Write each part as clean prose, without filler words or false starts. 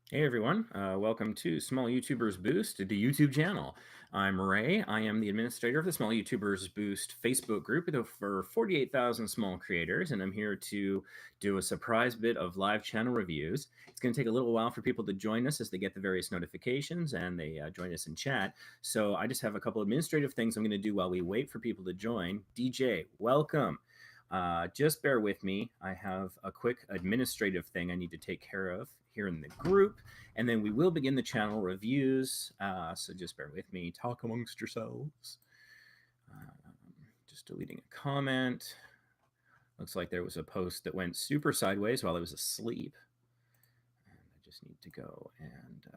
Hey everyone, welcome to Small YouTubers Boost, the YouTube channel. I'm Ray. I am the administrator of the Small YouTubers Boost Facebook group with over 48,000 small creators, and I'm here to do a surprise bit of live channel reviews. It's going to take a little while for people to join us as they get the various notifications and they join us in chat. So I just have a couple administrative things I'm going to do while we wait for people to join. DJ, welcome. Just bear with me. I have a quick administrative thing I need to take care of here in the group, and then we will begin the channel reviews. So just bear with me. Talk amongst yourselves. Just deleting a comment. Looks like there was a post that went super sideways while I was asleep. And I just need to go and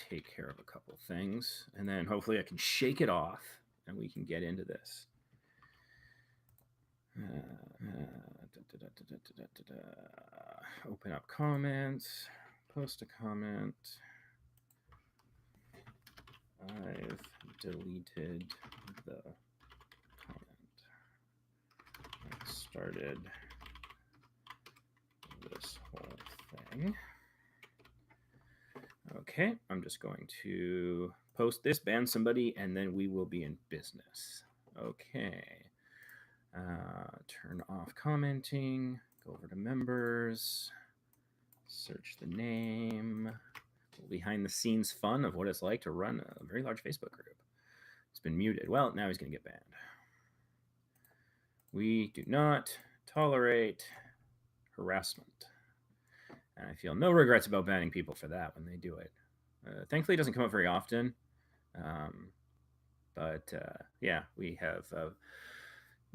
take care of a couple things, and then hopefully I can shake it off and we can get into this. Open up comments, post a comment. I've deleted the comment. I started this whole thing. Okay, I'm just going to post this, ban somebody, and then we will be in business. Okay. Turn off commenting, go over to members, search the name, behind the scenes fun of what it's like to run a very large Facebook group. It's been muted. Well, now he's going to get banned. We do not tolerate harassment. And I feel no regrets about banning people for that when they do it. Thankfully, it doesn't come up very often. Yeah, we have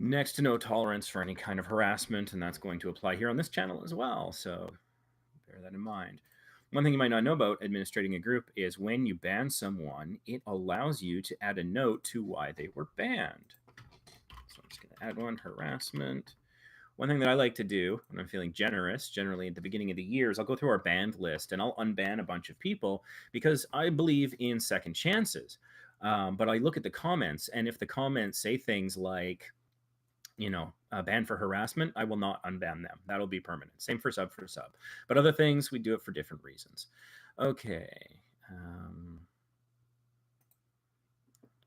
next to no tolerance for any kind of harassment, and that's going to apply here on this channel as well. So bear that in mind. One thing you might not know about administrating a group is when you ban someone, it allows you to add a note to why they were banned. So I'm just going to add one, harassment. One thing that I like to do when I'm feeling generous, generally at the beginning of the year, is I'll go through our banned list and I'll unban a bunch of people because I believe in second chances. But I look at the comments, and if the comments say things like, banned for harassment, I will not unban them. That'll be permanent. Same for sub. But other things, we do it for different reasons. Okay.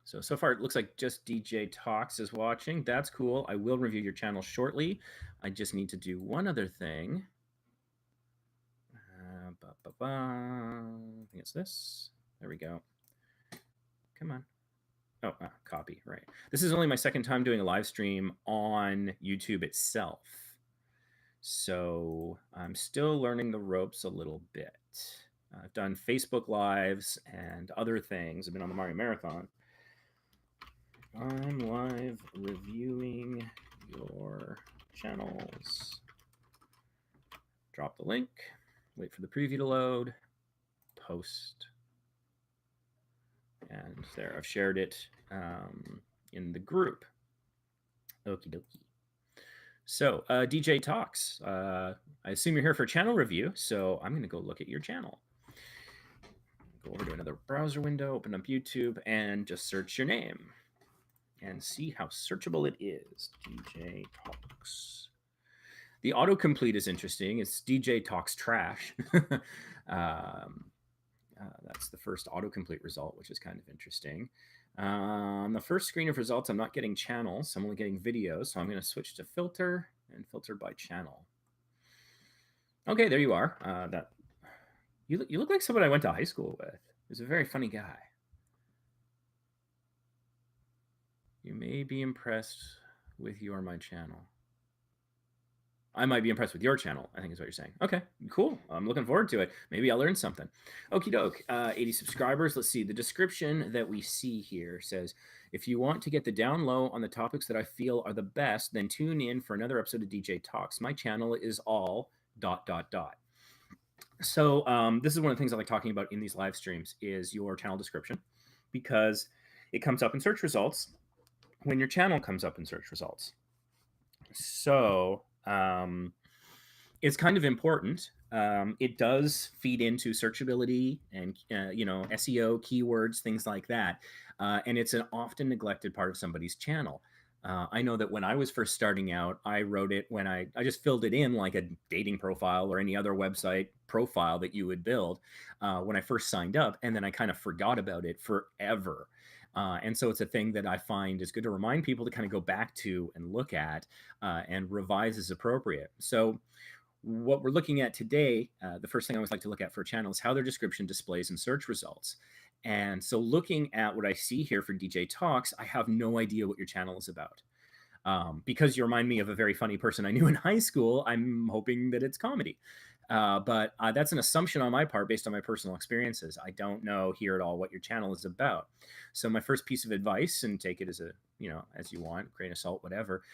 So far, it looks like just DJ Talks is watching. That's cool. I will review your channel shortly. I just need to do one other thing. I think it's this. There we go. Come on. Oh, copy, right. This is only my second time doing a live stream on YouTube itself. So I'm still learning the ropes a little bit. I've done Facebook Lives and other things. I've been on the Mario Marathon. I'm live reviewing your channels. Drop the link, wait for the preview to load, post. And there, I've shared it in the group. Okie dokie. So, DJ Talks, I assume you're here for a channel review, so I'm going to go look at your channel. Go over to another browser window, open up YouTube, and just search your name and see how searchable it is. DJ Talks. The autocomplete is interesting. It's DJ Talks Trash. That's the first autocomplete result, which is kind of interesting. On the first screen of results, I'm not getting channels. I'm only getting videos. So I'm going to switch to filter and filter by channel. Okay, there you are. You look like someone I went to high school with. He's a very funny guy. You may be impressed with my channel. I might be impressed with your channel, I think is what you're saying. Okay, cool. I'm looking forward to it. Maybe I'll learn something. Okie doke. 80 subscribers. Let's see. The description that we see here says, if you want to get the down low on the topics that I feel are the best, then tune in for another episode of DJ Talks. My channel is all ... So this is one of the things I like talking about in these live streams is your channel description, because it comes up in search results when your channel comes up in search results. So it's kind of important. It does feed into searchability and SEO, keywords, things like that. And it's an often neglected part of somebody's channel. I know that when I was first starting out, I wrote it when I just filled it in like a dating profile or any other website profile that you would build when I first signed up. And then I kind of forgot about it forever. And so it's a thing that I find is good to remind people to kind of go back to and look at and revise as appropriate. So what we're looking at today, the first thing I always like to look at for a channel is how their description displays in search results. And so looking at what I see here for DJ Talks, I have no idea what your channel is about. Because you remind me of a very funny person I knew in high school, I'm hoping that it's comedy. But that's an assumption on my part based on my personal experiences. I don't know here at all what your channel is about. So my first piece of advice, and take it as a, as you want, grain of salt, whatever,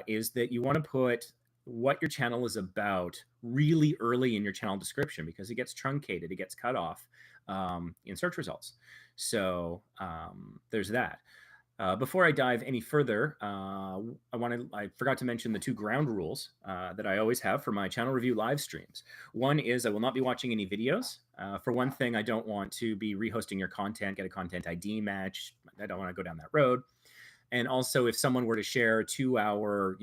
is that you want to put what your channel is about really early in your channel description, because it gets truncated, it gets cut off in search results. So there's that. Before I dive any further, I forgot to mention the 2 ground rules that I always have for my channel review live streams. One is I will not be watching any videos. For one thing, I don't want to be rehosting your content, get a content ID match. I don't want to go down that road. And also, if someone were to share a 2-hour,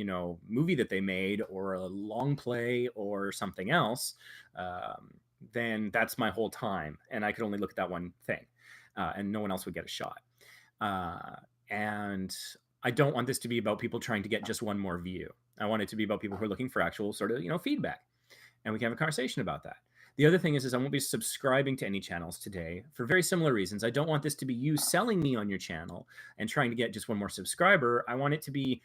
movie that they made, or a long play, or something else, then that's my whole time, and I could only look at that one thing, and no one else would get a shot. And I don't want this to be about people trying to get just one more view. I want it to be about people who are looking for actual sort of, feedback, and we can have a conversation about that. The other thing is I won't be subscribing to any channels today for very similar reasons. I don't want this to be you selling me on your channel and trying to get just one more subscriber. I want it to be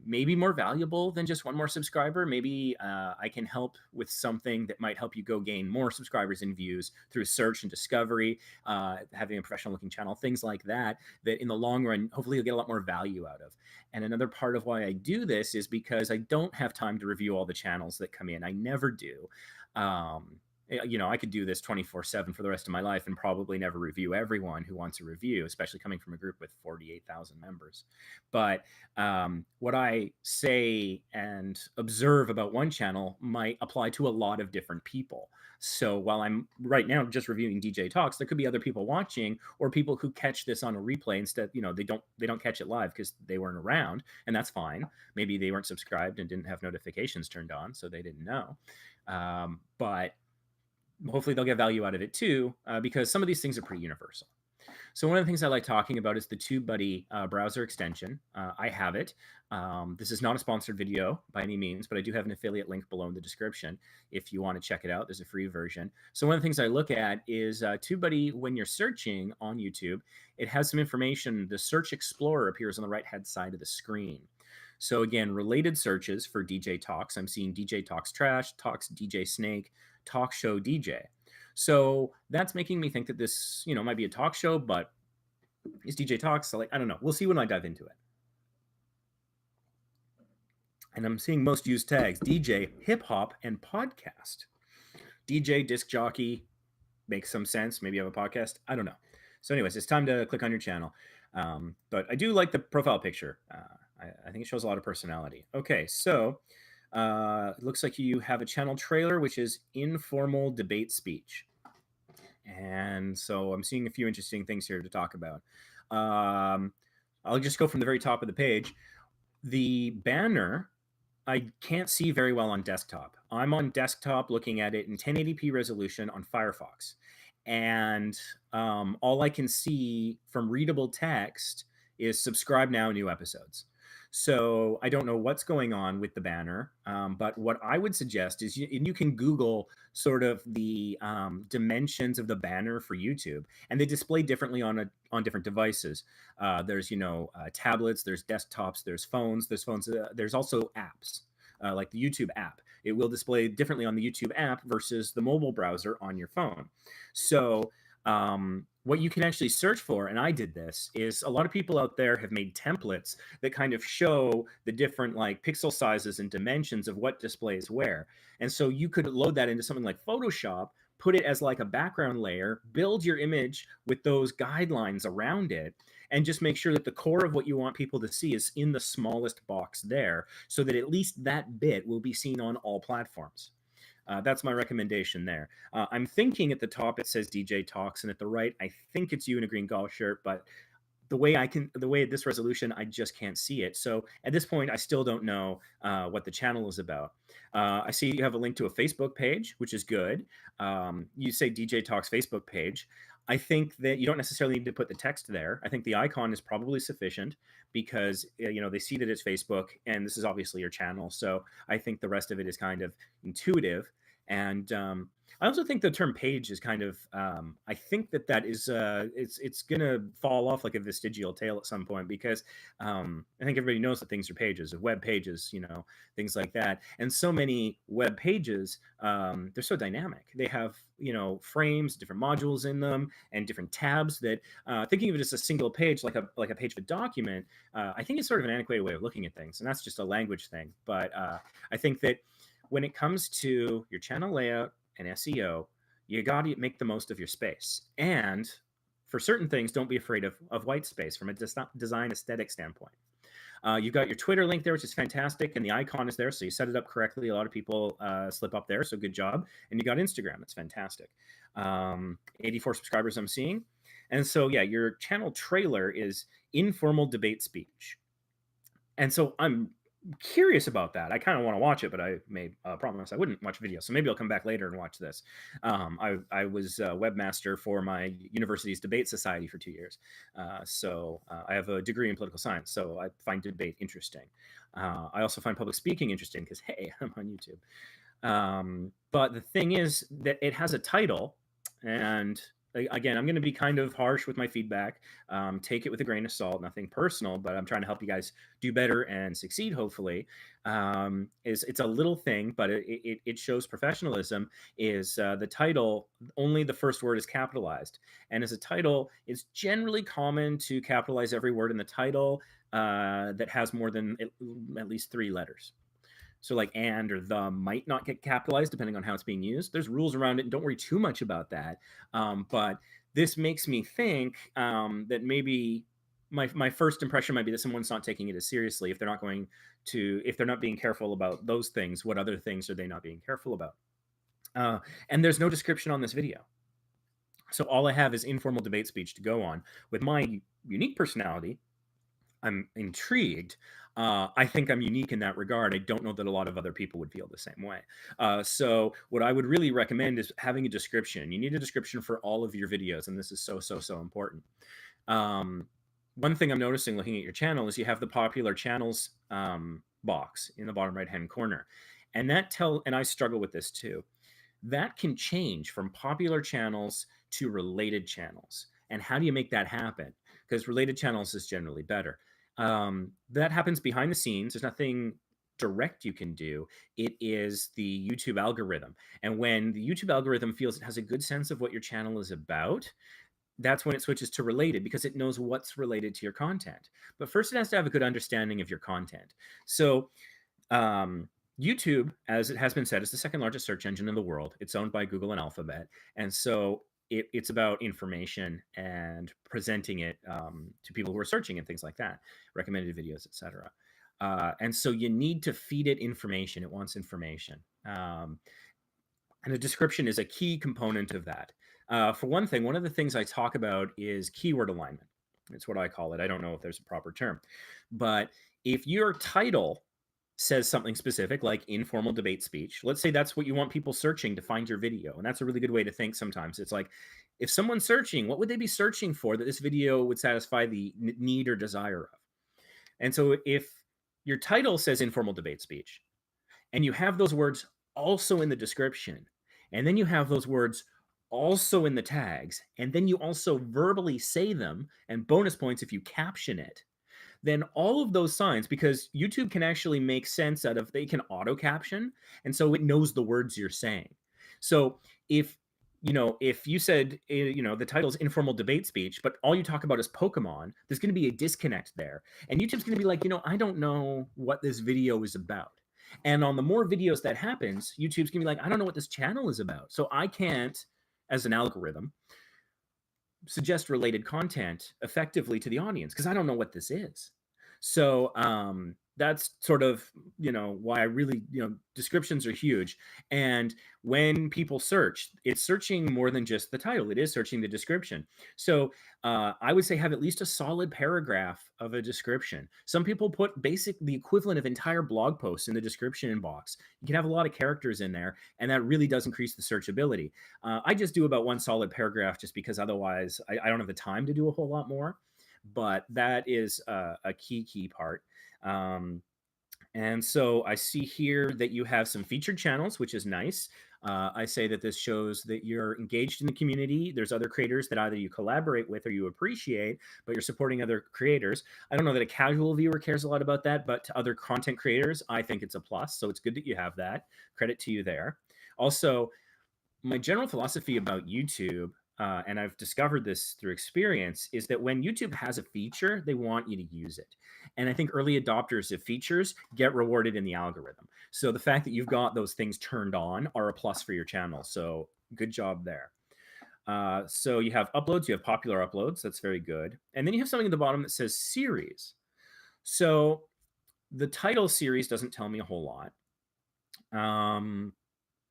maybe more valuable than just one more subscriber. Maybe I can help with something that might help you go gain more subscribers and views through search and discovery, having a professional looking channel, things like that, that in the long run, hopefully you'll get a lot more value out of. And another part of why I do this is because I don't have time to review all the channels that come in. I never do. I could do this 24/7 for the rest of my life and probably never review everyone who wants a review, especially coming from a group with 48,000 members. But what I say and observe about one channel might apply to a lot of different people. So while I'm right now just reviewing DJ Talks, there could be other people watching, or people who catch this on a replay instead. They don't catch it live because they weren't around, and that's fine. Maybe they weren't subscribed and didn't have notifications turned on, so they didn't know. But hopefully they'll get value out of it too, because some of these things are pretty universal. So one of the things I like talking about is the TubeBuddy browser extension. I have it. This is not a sponsored video by any means, but I do have an affiliate link below in the description if you want to check it out. There's a free version. So one of the things I look at is TubeBuddy. When you're searching on YouTube, it has some information. The Search Explorer appears on the right-hand side of the screen. So again, related searches for DJ Talks. I'm seeing DJ Talks Trash, Talks DJ Snake, Talk Show DJ. So that's making me think that this, might be a talk show, but is DJ Talks? So I don't know. We'll see when I dive into it. And I'm seeing most used tags: DJ, hip hop, and podcast. DJ, disc jockey, makes some sense. Maybe you have a podcast. I don't know. So anyways, it's time to click on your channel. But I do like the profile picture. I think it shows a lot of personality. Okay, so it looks like you have a channel trailer, which is informal debate speech. And so I'm seeing a few interesting things here to talk about. I'll just go from the very top of the page. The banner, I can't see very well on desktop. I'm on desktop looking at it in 1080p resolution on Firefox. And all I can see from readable text is subscribe now, new episodes. So I don't know what's going on with the banner, but what I would suggest is you can Google sort of the dimensions of the banner for YouTube, and they display differently on different devices. There's tablets, there's desktops, there's phones, there's also apps like the YouTube app. It will display differently on the YouTube app versus the mobile browser on your phone. So what you can actually search for, and I did this, is a lot of people out there have made templates that kind of show the different pixel sizes and dimensions of what displays where. And so you could load that into something like Photoshop, put it as a background layer, build your image with those guidelines around it, and just make sure that the core of what you want people to see is in the smallest box there, so that at least that bit will be seen on all platforms. That's my recommendation there. I'm thinking at the top it says DJ Talks, and at the right, I think it's you in a green golf shirt, but the way this resolution, I just can't see it. So at this point, I still don't know what the channel is about. I see you have a link to a Facebook page, which is good. You say DJ Talks Facebook page. I think that you don't necessarily need to put the text there. I think the icon is probably sufficient because they see that it's Facebook and this is obviously your channel. So I think the rest of it is kind of intuitive. And I also think the term page is kind of I think that is it's gonna fall off like a vestigial tail at some point because I think everybody knows that things are pages, web pages, things like that. And so many web pages, they're so dynamic. They have frames, different modules in them, and different tabs that thinking of it as a single page, like a page of a document, I think it's sort of an antiquated way of looking at things, and that's just a language thing. But I think that when it comes to your channel layout and SEO, you got to make the most of your space. And for certain things, don't be afraid of white space from a design aesthetic standpoint. You've got your Twitter link there, which is fantastic, and the icon is there, so you set it up correctly. A lot of people slip up there, so good job. And you got Instagram, it's fantastic. 84 subscribers I'm seeing. And so, yeah, your channel trailer is informal debate speech. And so I'm curious about that. I kind of want to watch it, but I made a promise I wouldn't watch video. So maybe I'll come back later and watch this. I was a webmaster for my university's debate society for 2 years. So I have a degree in political science. So I find debate interesting. I also find public speaking interesting because, hey, I'm on YouTube. But the thing is that it has a title, and again, I'm going to be kind of harsh with my feedback. Take it with a grain of salt, nothing personal, but I'm trying to help you guys do better and succeed, hopefully. It's a little thing, but it shows professionalism. Is the title, only the first word is capitalized. And as a title, it's generally common to capitalize every word in the title that has more than at least 3 letters. So like and or the might not get capitalized depending on how it's being used. There's rules around it, and don't worry too much about that. But this makes me think that maybe my first impression might be that someone's not taking it as seriously if they're not being careful about those things. What other things are they not being careful about? And there's no description on this video. So all I have is informal debate speech to go on. With my unique personality, I'm intrigued. I think I'm unique in that regard. I don't know that a lot of other people would feel the same way. So what I would really recommend is having a description. You need a description for all of your videos, and this is so important. One thing I'm noticing looking at your channel is you have the popular channels box in the bottom right-hand corner. And and I struggle with this too. That can change from popular channels to related channels. And how do you make that happen? Because related channels is generally better. That happens behind the scenes. There's nothing direct you can do. It is the YouTube algorithm. And when the YouTube algorithm feels it has a good sense of what your channel is about, that's when it switches to related, because it knows what's related to your content. But first it has to have a good understanding of your content. So YouTube, as it has been said, is the second largest search engine in the world. It's owned by Google and Alphabet. And so it's about information and presenting it to people who are searching and things like that, recommended videos, etc. And so you need to feed it information. It wants information. And a description is a key component of that. For one thing, one of the things I talk about is keyword alignment. It's what I call it. I don't know if there's a proper term. But if your title says something specific like informal debate speech, let's say that's what you want people searching to find your video. And that's a really good way to think sometimes. It's like, if someone's searching, what would they be searching for that this video would satisfy the need or desire of? And so if your title says informal debate speech, and you have those words also in the description, and then you have those words also in the tags, and then you also verbally say them, and bonus points if you caption it, then all of those signs, because YouTube can actually make sense out of, they can auto caption, and so it knows the words you're saying. So if you said, the title's informal debate speech, but all you talk about is Pokemon, there's going to be a disconnect there. And YouTube's going to be like, I don't know what this video is about. And on the more videos that happens, YouTube's going to be like, I don't know what this channel is about. So I can't, as an algorithm, suggest related content effectively to the audience because I don't know what this is. So that's sort of why I really, descriptions are huge. And when people search, it's searching more than just the title. It is searching the description. So I would say have at least a solid paragraph of a description. Some people put the equivalent of entire blog posts in the description box. You can have a lot of characters in there, and that really does increase the searchability. I just do about one solid paragraph just because otherwise I don't have the time to do a whole lot more. But that is a key part. And so I see here that you have some featured channels, which is nice. I say that this shows that you're engaged in the community. There's other creators that either you collaborate with or you appreciate, but you're supporting other creators. I don't know that a casual viewer cares a lot about that, but to other content creators, I think it's a plus. So it's good that you have that. Credit to you there. Also, my general philosophy about YouTube, and I've discovered this through experience, is that when YouTube has a feature, they want you to use it. And I think early adopters of features get rewarded in the algorithm. So the fact that you've got those things turned on are a plus for your channel. So good job there. So you have uploads, you have popular uploads. That's very good. And then you have something at the bottom that says series. So the title series doesn't tell me a whole lot.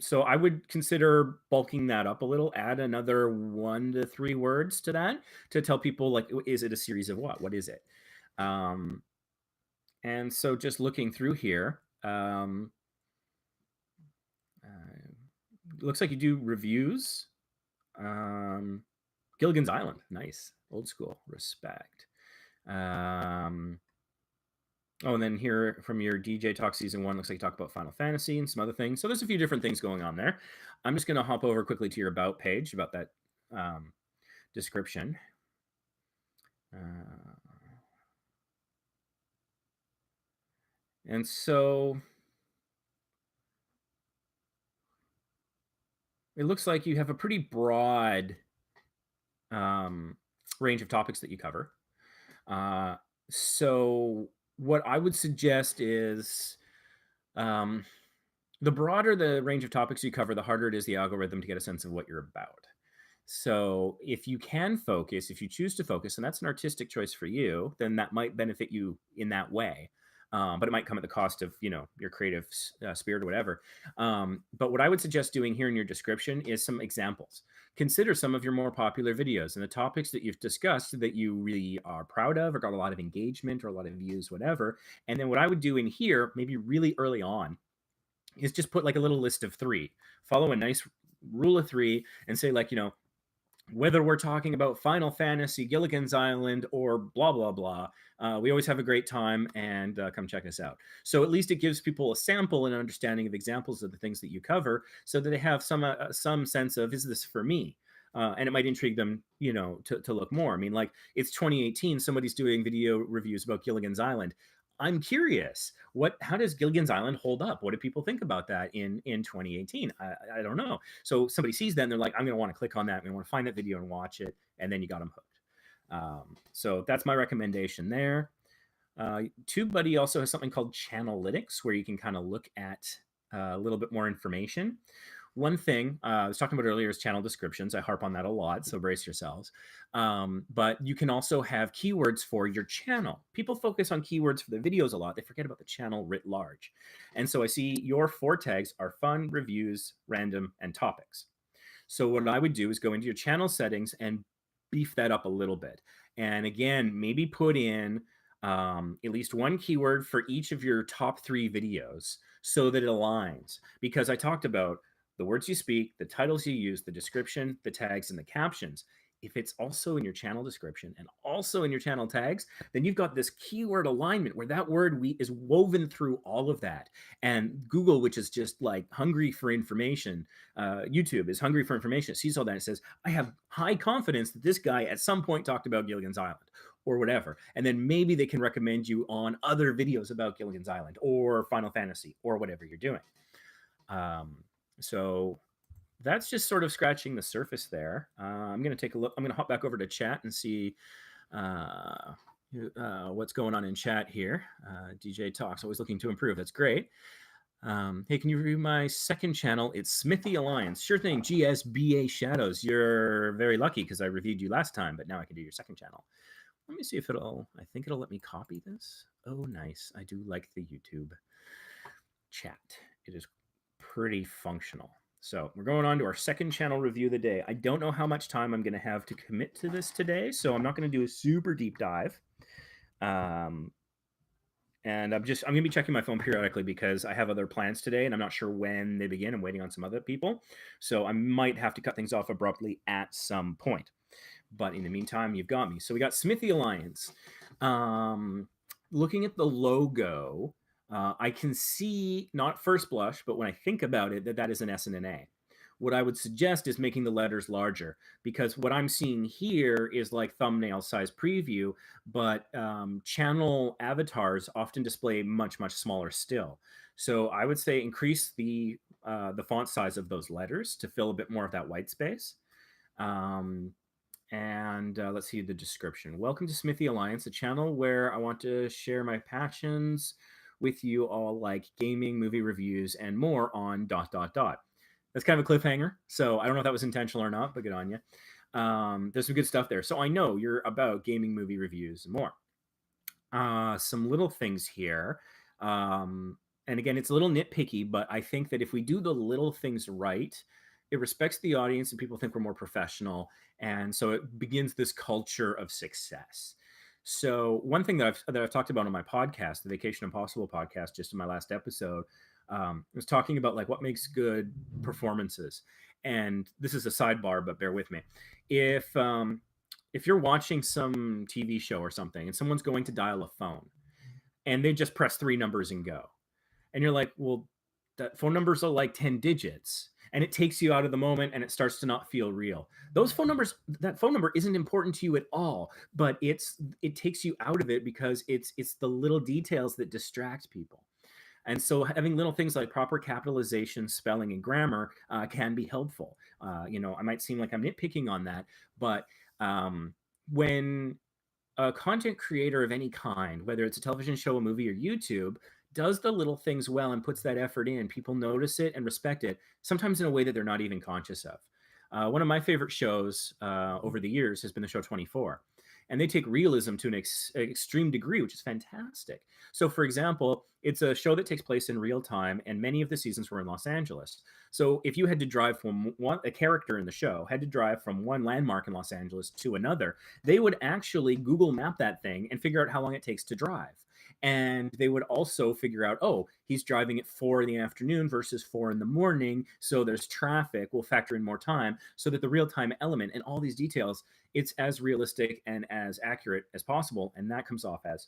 So I would consider bulking that up a little, add another 1 to 3 words to that to tell people, like, is it a series of what? What is it? And so just looking through here, looks like you do reviews. Gilligan's Island, nice, old school, respect. Oh, and then here from your DJ Talk Season 1, looks like you talk about Final Fantasy and some other things. So there's a few different things going on there. I'm just going to hop over quickly to your About page, about that description. And so it looks like you have a pretty broad range of topics that you cover. So what I would suggest is the broader the range of topics you cover, the harder it is the algorithm to get a sense of what you're about. So if you can focus, if you choose to focus, and that's an artistic choice for you, then that might benefit you in that way. But it might come at the cost of, your creative spirit or whatever. But what I would suggest doing here in your description is some examples. Consider some of your more popular videos and the topics that you've discussed that you really are proud of or got a lot of engagement or a lot of views, whatever. And then what I would do in here, maybe really early on, is just put like a little list of 3. Follow a nice rule of 3 and say, like, whether we're talking about Final Fantasy, Gilligan's Island, or blah, blah, blah, we always have a great time, and come check us out. So at least it gives people a sample and understanding of examples of the things that you cover so that they have some sense of, is this for me? And it might intrigue them, to look more. I mean, like, it's 2018, somebody's doing video reviews about Gilligan's Island. I'm curious, how does Gilligan's Island hold up? What do people think about that in 2018? I don't know. So somebody sees that and they're like, I'm going to want to click on that. I'm going to want to find that video and watch it. And then you got them hooked. So that's my recommendation there. TubeBuddy also has something called Channelytics, where you can kind of look at a little bit more information. One thing I was talking about earlier is channel descriptions. I harp on that a lot, so brace yourselves. But you can also have keywords for your channel. People focus on keywords for the videos a lot. They forget about the channel writ large. And so I see your 4 tags are fun, reviews, random, and topics. So what I would do is go into your channel settings and beef that up a little bit. And again, maybe put in at least 1 keyword for each of your top 3 videos so that it aligns. Because I talked about the words you speak, the titles you use, the description, the tags, and the captions. If it's also in your channel description and also in your channel tags, then you've got this keyword alignment where that word is woven through all of that. And Google, which is just like hungry for information, YouTube is hungry for information. It sees all that and says, I have high confidence that this guy at some point talked about Gilligan's Island or whatever. And then maybe they can recommend you on other videos about Gilligan's Island or Final Fantasy or whatever you're doing. So that's just sort of scratching the surface there. I'm going to take a look. I'm going to hop back over to chat and see what's going on in chat here. DJ Talks, always looking to improve. That's great. Hey, can you review my second channel? It's Smithy Alliance. Sure thing, GSBA Shadows. You're very lucky because I reviewed you last time, but now I can do your second channel. Let me see if I think it'll let me copy this. Oh, nice. I do like the YouTube. chat. It is pretty functional. So we're going on to our second channel review of the day. I don't know how much time I'm going to have to commit to this today, so I'm not going to do a super deep dive. And I'm going to be checking my phone periodically because I have other plans today and I'm not sure when they begin. I'm waiting on some other people. So I might have to cut things off abruptly at some point. But in the meantime, you've got me. So we got Smithy Alliance. Looking at the logo, I can see, not first blush, but when I think about it, that is an S and an A. What I would suggest is making the letters larger, because what I'm seeing here is like thumbnail size preview, but channel avatars often display much, much smaller still. So I would say increase the font size of those letters to fill a bit more of that white space. Let's see the description. Welcome to Smithy Alliance, a channel where I want to share my passions with you all, like gaming, movie reviews, and more on ... That's kind of a cliffhanger, so I don't know if that was intentional or not, but good on you. There's some good stuff there. So I know you're about gaming, movie reviews, and more. Some little things here. And again, it's a little nitpicky, but I think that if we do the little things right, it respects the audience and people think we're more professional. And so it begins this culture of success. So one thing that I've talked about on my podcast, the Vacation Impossible podcast, just in my last episode, was talking about like what makes good performances. And this is a sidebar, but bear with me. If you're watching some TV show or something and someone's going to dial a phone and they just press 3 numbers and go, and you're like, well, that phone numbers are like 10 digits, and it takes you out of the moment and it starts to not feel real. Those phone numbers, that phone number isn't important to you at all, but it takes you out of it because it's the little details that distract people. And so having little things like proper capitalization, spelling, and grammar can be helpful. I might seem like I'm nitpicking on that, but when a content creator of any kind, whether it's a television show, a movie, or YouTube, does the little things well and puts that effort in, people notice it and respect it, sometimes in a way that they're not even conscious of. One of my favorite shows over the years has been the show 24. And they take realism to an extreme degree, which is fantastic. So, for example, it's a show that takes place in real time, and many of the seasons were in Los Angeles. So if you had to drive from a character in the show had to drive from one landmark in Los Angeles to another, they would actually Google map that thing and figure out how long it takes to drive. And they would also figure out, oh, he's driving at 4 in the afternoon versus 4 in the morning. So there's traffic. We'll factor in more time so that the real time element and all these details, it's as realistic and as accurate as possible. And that comes off as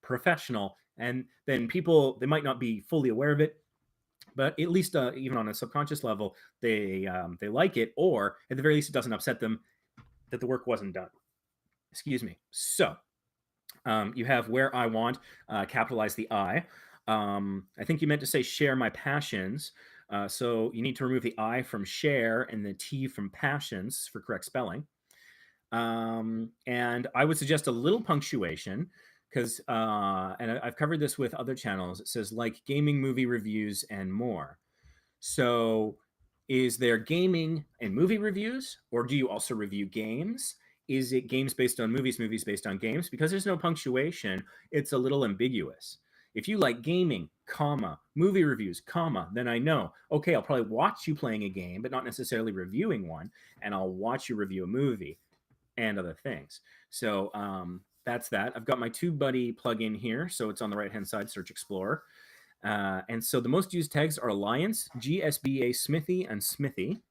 professional. And then people, they might not be fully aware of it, but at least even on a subconscious level, they like it, or at the very least, it doesn't upset them that the work wasn't done. Excuse me. So you have where I want, capitalize the I. I think you meant to say share my passions. So you need to remove the I from share and the T from passions for correct spelling. And I would suggest a little punctuation because, and I've covered this with other channels, it says like gaming, movie reviews, and more. So is there gaming and movie reviews, or do you also review games? Is it games based on movies, movies based on games? Because there's no punctuation, it's a little ambiguous. If you like gaming, comma, movie reviews, comma, then I know, okay, I'll probably watch you playing a game, but not necessarily reviewing one, and I'll watch you review a movie and other things. So that's that. I've got my TubeBuddy plugin here, so it's on the right-hand side, Search Explorer. And so the most used tags are Alliance, GSBA Smithy, and Smithy.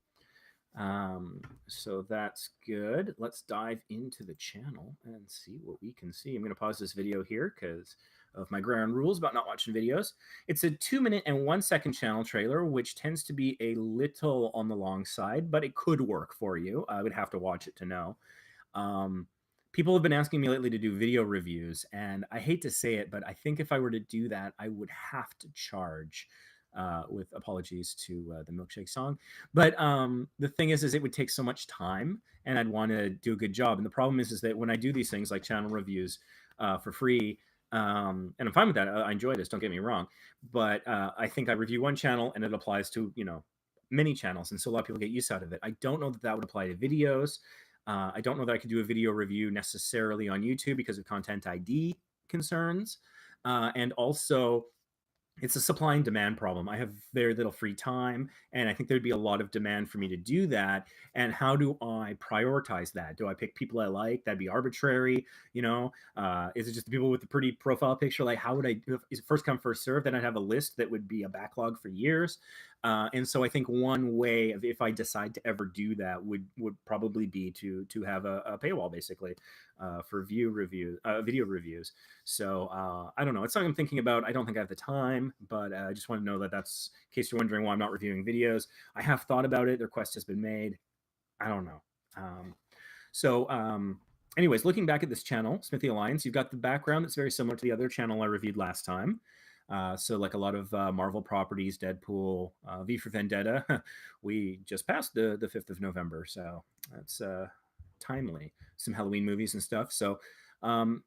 So that's good. Let's dive into the channel and see what we can see. I'm going to pause this video here because of my ground rules about not watching videos. It's a 2-minute and 1-second channel trailer, which tends to be a little on the long side, but it could work for you. I would have to watch it to know. People have been asking me lately to do video reviews, and I hate to say it, but I think if I were to do that, I would have to charge, with apologies to the Milkshake song. But the thing is it would take so much time, and I'd want to do a good job. And the problem is that when I do these things like channel reviews for free, and I'm fine with that. I enjoy this, don't get me wrong. But I think I review one channel, and it applies to, many channels. And so a lot of people get use out of it. I don't know that that would apply to videos. I don't know that I could do a video review necessarily on YouTube because of content ID concerns. And also, it's a supply and demand problem. I have very little free time, and I think there'd be a lot of demand for me to do that. And how do I prioritize that? Do I pick people I like? That'd be arbitrary, you know. Is it just the people with the pretty profile picture? Like, how would I? Is it first come first serve? Then I'd have a list that would be a backlog for years. And so I think one way of, if I decide to ever do that, would probably be to have a paywall, basically, for video reviews. So I don't know. It's something I'm thinking about. I don't think I have the time, but I just want to know that that's, in case you're wondering why I'm not reviewing videos. I have thought about it. The request has been made. I don't know. Anyways, looking back at this channel, Smithy Alliance, you've got the background that's very similar to the other channel I reviewed last time. So like a lot of Marvel properties, Deadpool, V for Vendetta. We just passed the 5th of November, so that's timely. Some Halloween movies and stuff. So I'm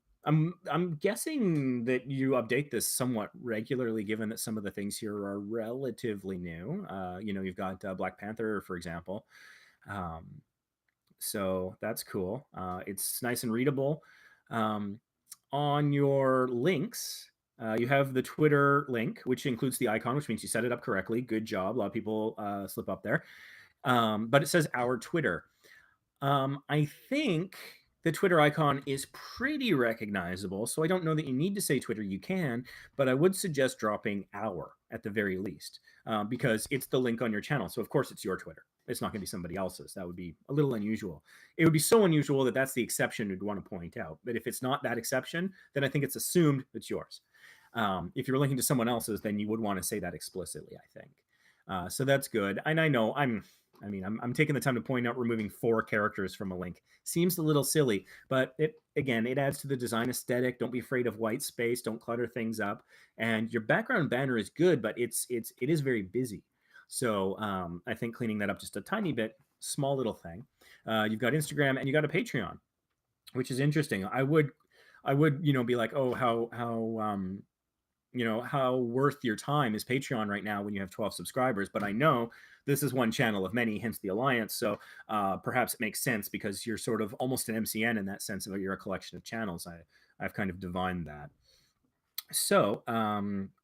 guessing that you update this somewhat regularly, given that some of the things here are relatively new. You've got Black Panther, for example. So that's cool. It's nice and readable. On your links, you have the Twitter link, which includes the icon, which means you set it up correctly. Good job. A lot of people slip up there. But it says our Twitter. I think the Twitter icon is pretty recognizable, so I don't know that you need to say Twitter. You can, but I would suggest dropping our at the very least, because it's the link on your channel. So of course it's your Twitter. It's not going to be somebody else's. That would be a little unusual. It would be so unusual that that's the exception we'd want to point out. But if it's not that exception, then I think it's assumed it's yours. If you're linking to someone else's, then you would want to say that explicitly, I think. So that's good. And I know I'm taking the time to point out removing 4 characters from a link. Seems a little silly, but it adds to the design aesthetic. Don't be afraid of white space. Don't clutter things up. And your background banner is good, but it is very busy. So I think cleaning that up just a tiny bit, small little thing. You've got Instagram and you got a Patreon, which is interesting. I would be like, oh, how worth your time is Patreon right now when you have 12 subscribers? But I know this is one channel of many, hence the alliance. So perhaps it makes sense because you're sort of almost an MCN in that sense of you're a collection of channels. I've kind of divined that. So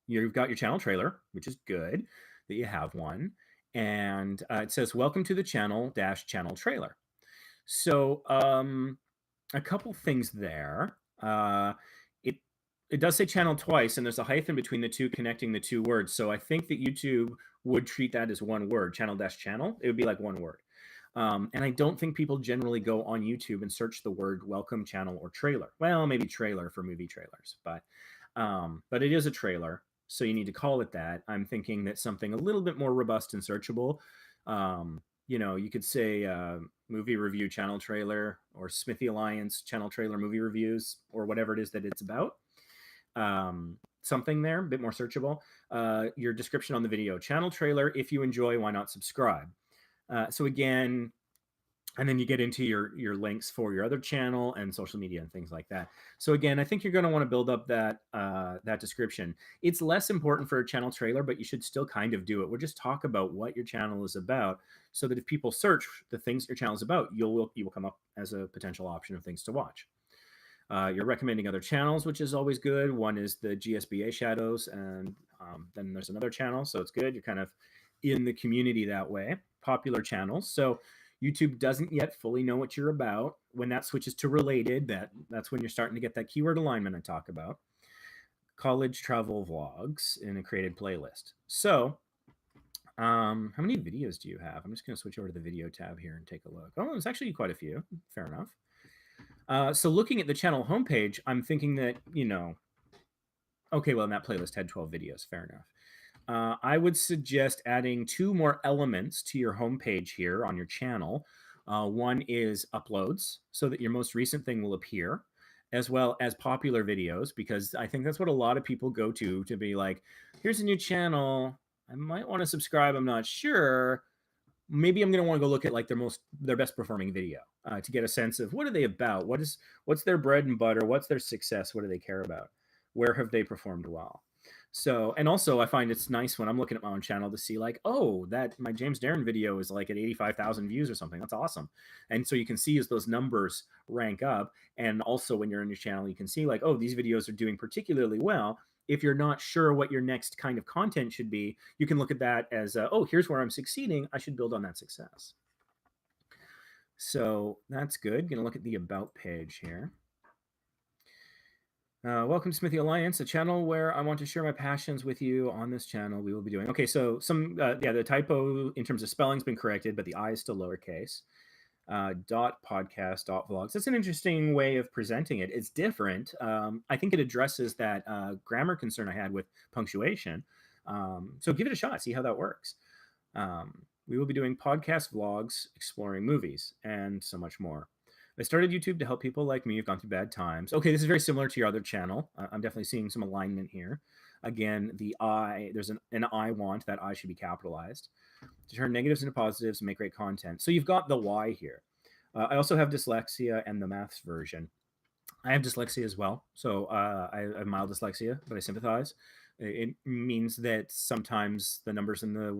you've got your channel trailer, which is good that you have one. And it says, welcome to the channel trailer. So a couple things there. It does say channel twice, and there's a hyphen between the two connecting the two words. So I think that YouTube would treat that as one word, channel. It would be like one word. And I don't think people generally go on YouTube and search the word welcome, channel, or trailer. Well, maybe trailer for movie trailers, but it is a trailer, so you need to call it that. I'm thinking that something a little bit more robust and searchable. You could say movie review channel trailer, or Smithy Alliance channel trailer movie reviews, or whatever it is that it's about. Something there, a bit more searchable. Your description on the video, channel trailer. If you enjoy, why not subscribe? So again, and then you get into your links for your other channel and social media and things like that. So again, I think you're going to want to build up that description. It's less important for a channel trailer, but you should still kind of do it. We'll just talk about what your channel is about, so that if people search the things your channel is about, you will come up as a potential option of things to watch. You're recommending other channels, which is always good. One is the GSBA Shadows, and then there's another channel, so it's good. You're kind of in the community that way. Popular channels. So YouTube doesn't yet fully know what you're about. When that switches to related, that's when you're starting to get that keyword alignment I talk about. College travel vlogs in a created playlist. So how many videos do you have? I'm just going to switch over to the video tab here and take a look. Oh, there's actually quite a few. Fair enough. So looking at the channel homepage, I'm thinking that, okay, well, in that playlist had 12 videos. Fair enough. I would suggest adding 2 more elements to your homepage here on your channel. One is uploads, so that your most recent thing will appear, as well as popular videos, because I think that's what a lot of people go to be like, here's a new channel. I might want to subscribe. I'm not sure. Maybe I'm going to want to go look at like their best performing video to get a sense of what are they about? What's their bread and butter? What's their success? What do they care about? Where have they performed well? So, and also I find it's nice when I'm looking at my own channel to see like, oh, that my James Darren video is like at 85,000 views or something. That's awesome. And so you can see as those numbers rank up. And also when you're in your channel, you can see like, oh, these videos are doing particularly well. if you're not sure what your next kind of content should be, you can look at that as, oh, here's where I'm succeeding. I should build on that success. So that's good. Going to look at the About page here. Welcome to Smithy Alliance, a channel where I want to share my passions with you. On this channel, we will be doing... Okay, so the typo in terms of spelling's been corrected, but the I is still lowercase. .podcast.vlogs. That's an interesting way of presenting it. It's different. I think it addresses that grammar concern I had with punctuation. So give it a shot, see how that works. We will be doing podcast vlogs, exploring movies, and so much more. I started YouTube to help people like me who've gone through bad times. Okay, this is very similar to your other channel. I'm definitely seeing some alignment here. Again, the I, there's an I want, that I should be capitalized. To turn negatives into positives and make great content. So you've got the why here. I also have dyslexia and the maths version. I have dyslexia as well. So I have mild dyslexia, but I sympathize. It means that sometimes the numbers and the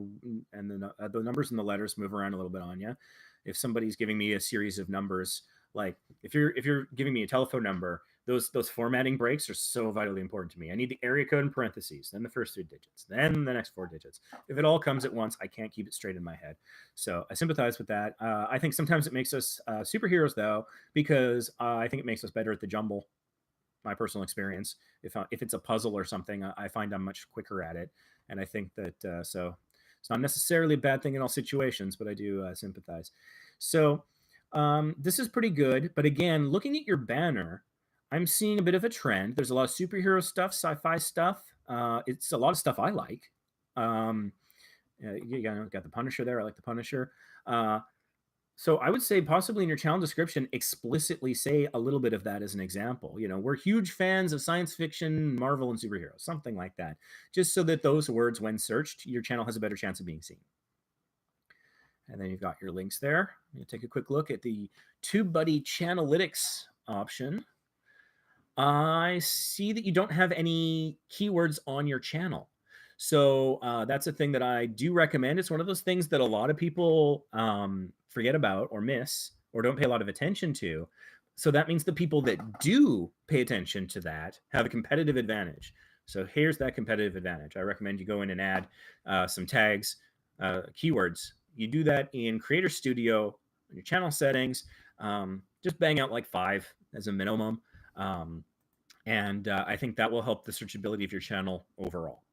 numbers and the letters move around a little bit on you. If somebody's giving me a series of numbers, like if you're giving me a telephone number, those formatting breaks are so vitally important to me. I need the area code in parentheses, then the first 3 digits, then the next 4 digits. If it all comes at once, I can't keep it straight in my head. So I sympathize with that. I think sometimes it makes us superheroes, though, because I think it makes us better at the jumble. My personal experience. If it's a puzzle or something, I find I'm much quicker at it. And I think that, so it's not necessarily a bad thing in all situations, but I do sympathize. So this is pretty good. But again, looking at your banner, I'm seeing a bit of a trend. There's a lot of superhero stuff, sci-fi stuff. It's a lot of stuff I like. You got the Punisher there. I like the Punisher. So I would say possibly in your channel description, explicitly say a little bit of that as an example. You know, we're huge fans of science fiction, Marvel, and superheroes, something like that. Just so that those words, when searched, your channel has a better chance of being seen. And then you've got your links there. You take a quick look at the TubeBuddy Channelytics option. I see that you don't have any keywords on your channel. So that's a thing that I do recommend. It's one of those things that a lot of people forget about or miss or don't pay a lot of attention to. So that means the people that do pay attention to that have a competitive advantage. So here's that competitive advantage. I recommend you go in and add some tags, keywords. You do that in Creator Studio, in your channel settings. Just bang out like 5 as a minimum. And I think that will help the searchability of your channel overall.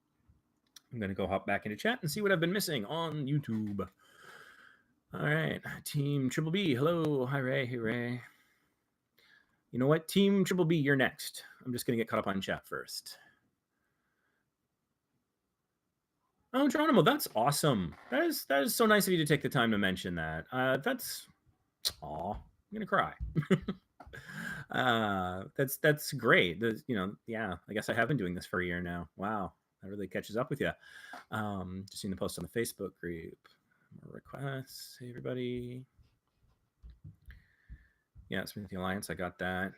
I'm going to go hop back into chat and see what I've been missing on YouTube. All right, Team Triple B. Hello. Hi, Ray. Hey, Ray. You know what? Team Triple B, you're next. I'm just going to get caught up on chat first. Oh, Geronimo, that's awesome. That is so nice of you to take the time to mention that. That's... Aw, I'm going to cry. That's great. Yeah, I guess I have been doing this for a year now. Wow. That really catches up with you. Just seeing the post on the Facebook group. More requests. Hey, everybody. Yeah, Smithy Alliance. I got that.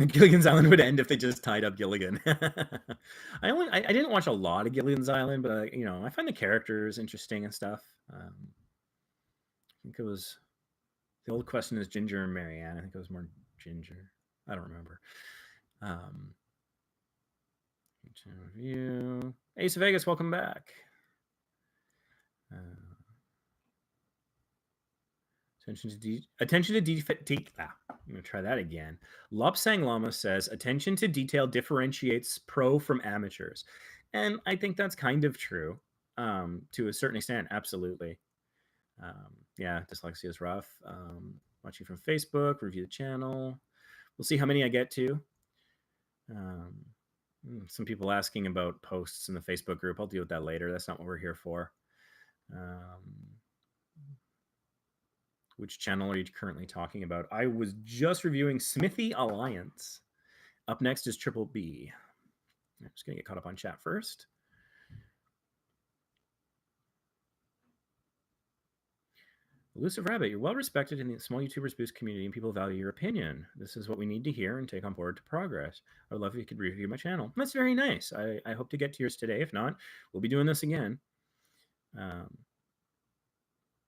Gilligan's Island would end if they just tied up Gilligan. I didn't watch a lot of Gilligan's Island, but I find the characters interesting and stuff. I think it was... The old question is Ginger and Marianne. I think it was more Ginger. I don't remember. Review. Ace of Vegas, welcome back. Attention to detail. I'm going to try that again. Lopsang Llama says, attention to detail differentiates pro from amateurs. And I think that's kind of true to a certain extent. Absolutely. Yeah, dyslexia is rough. Watching from Facebook, review the channel. We'll see how many I get to. Some people asking about posts in the Facebook group. I'll deal with that later. That's not what we're here for. Which channel are you currently talking about? I was just reviewing Smithy Alliance. Up next is Triple B. I'm just going to get caught up on chat first. Elusive Rabbit, you're well respected in the Small YouTubers Boost community and people value your opinion. This is what we need to hear and take on board to progress. I would love if you could review my channel. That's very nice. I hope to get to yours today. If not, we'll be doing this again.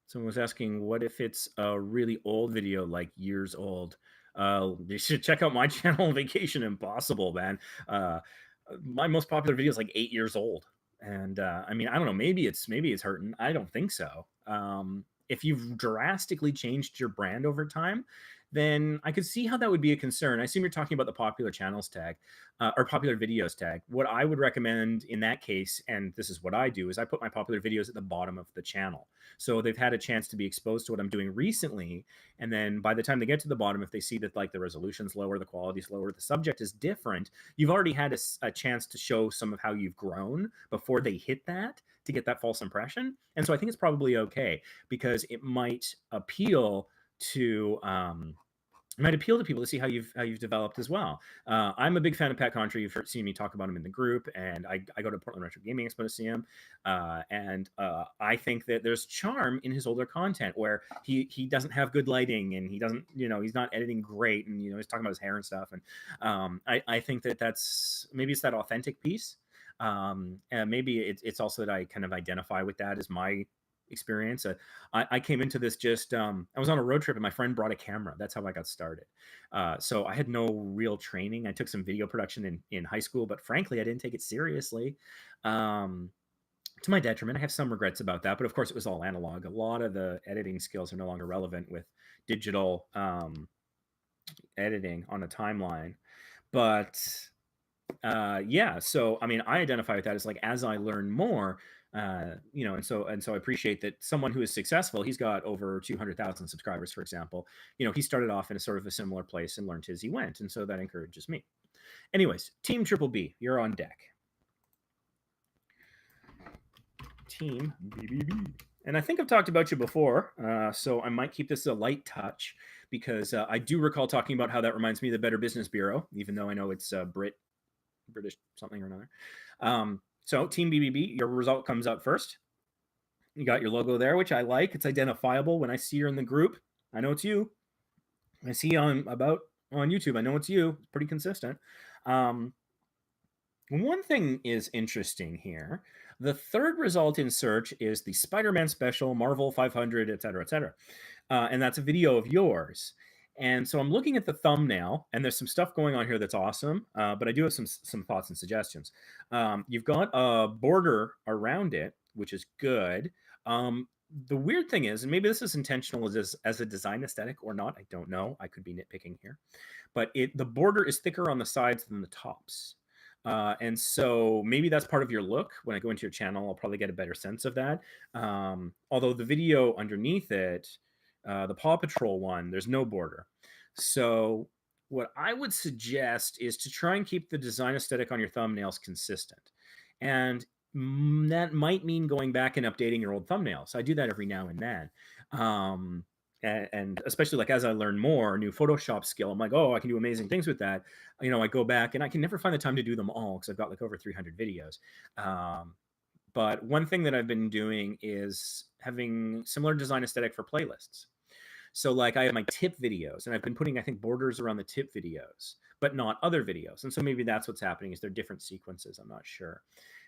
Someone was asking, what if it's a really old video, like years old? You should check out my channel, Vacation Impossible, man. Uh, my most popular video is like 8 years old, and I mean, I don't know, maybe it's hurting. I don't think so. If you've drastically changed your brand over time, then I could see how that would be a concern. I assume you're talking about the popular channels tag, or popular videos tag. What I would recommend in that case, and this is what I do, is I put my popular videos at the bottom of the channel. So they've had a chance to be exposed to what I'm doing recently. And then by the time they get to the bottom, if they see that like the resolution's lower, the quality's lower, the subject is different, you've already had a chance to show some of how you've grown before they hit that to get that false impression. And so I think it's probably okay, because it might appeal to people to see how you've developed as well. I'm a big fan of Pat Contry. You've seen me talk about him in the group, and I go to Portland Retro Gaming Expo to see him. And I think that there's charm in his older content where he doesn't have good lighting, and he doesn't, he's not editing great, and he's talking about his hair and stuff. And I think that's maybe it's that authentic piece. And maybe it's also that I kind of identify with that as my experience. I came into this just I was on a road trip and my friend brought a camera. That's how I got started. So I had no real training. I took some video production in high school, but frankly, I didn't take it seriously. To my detriment. I have some regrets about that, but of course, it was all analog. A lot of the editing skills are no longer relevant with digital editing on a timeline. But yeah, so I mean, I identify with that as like as I learn more, and so I appreciate that someone who is successful, he's got over 200,000 subscribers, for example. He started off in a sort of a similar place and learned as he went, and so that encourages me. Anyways, Team Triple B, you're on deck. Team BBB. And I think I've talked about you before, so I might keep this a light touch, because I do recall talking about how that reminds me of the Better Business Bureau, even though I know it's British something or another. So Team BBB, your result comes up first. You got your logo there, which I like. It's identifiable. When I see you're in the group, I know it's you. I see you on YouTube, I know it's you. It's pretty consistent. One thing is interesting here. The third result in search is the Spider-Man special, Marvel 500, etc., etc. And that's a video of yours. And so I'm looking at the thumbnail, and there's some stuff going on here that's awesome, but I do have some thoughts and suggestions. You've got a border around it, which is good. The weird thing is, and maybe this is intentional as a design aesthetic or not, I don't know. I could be nitpicking here. But the border is thicker on the sides than the tops. And so maybe that's part of your look. When I go into your channel, I'll probably get a better sense of that. Although the video underneath it, the Paw Patrol one, there's no border. So what I would suggest is to try and keep the design aesthetic on your thumbnails consistent. And that might mean going back and updating your old thumbnails. I do that every now and then. And especially like as I learn more, new Photoshop skill, I'm like, oh, I can do amazing things with that. I go back and I can never find the time to do them all because I've got like over 300 videos. But one thing that I've been doing is having similar design aesthetic for playlists. So like I have my tip videos, and I've been putting, I think, borders around the tip videos, but not other videos. And so maybe that's what's happening, is they're different sequences. I'm not sure.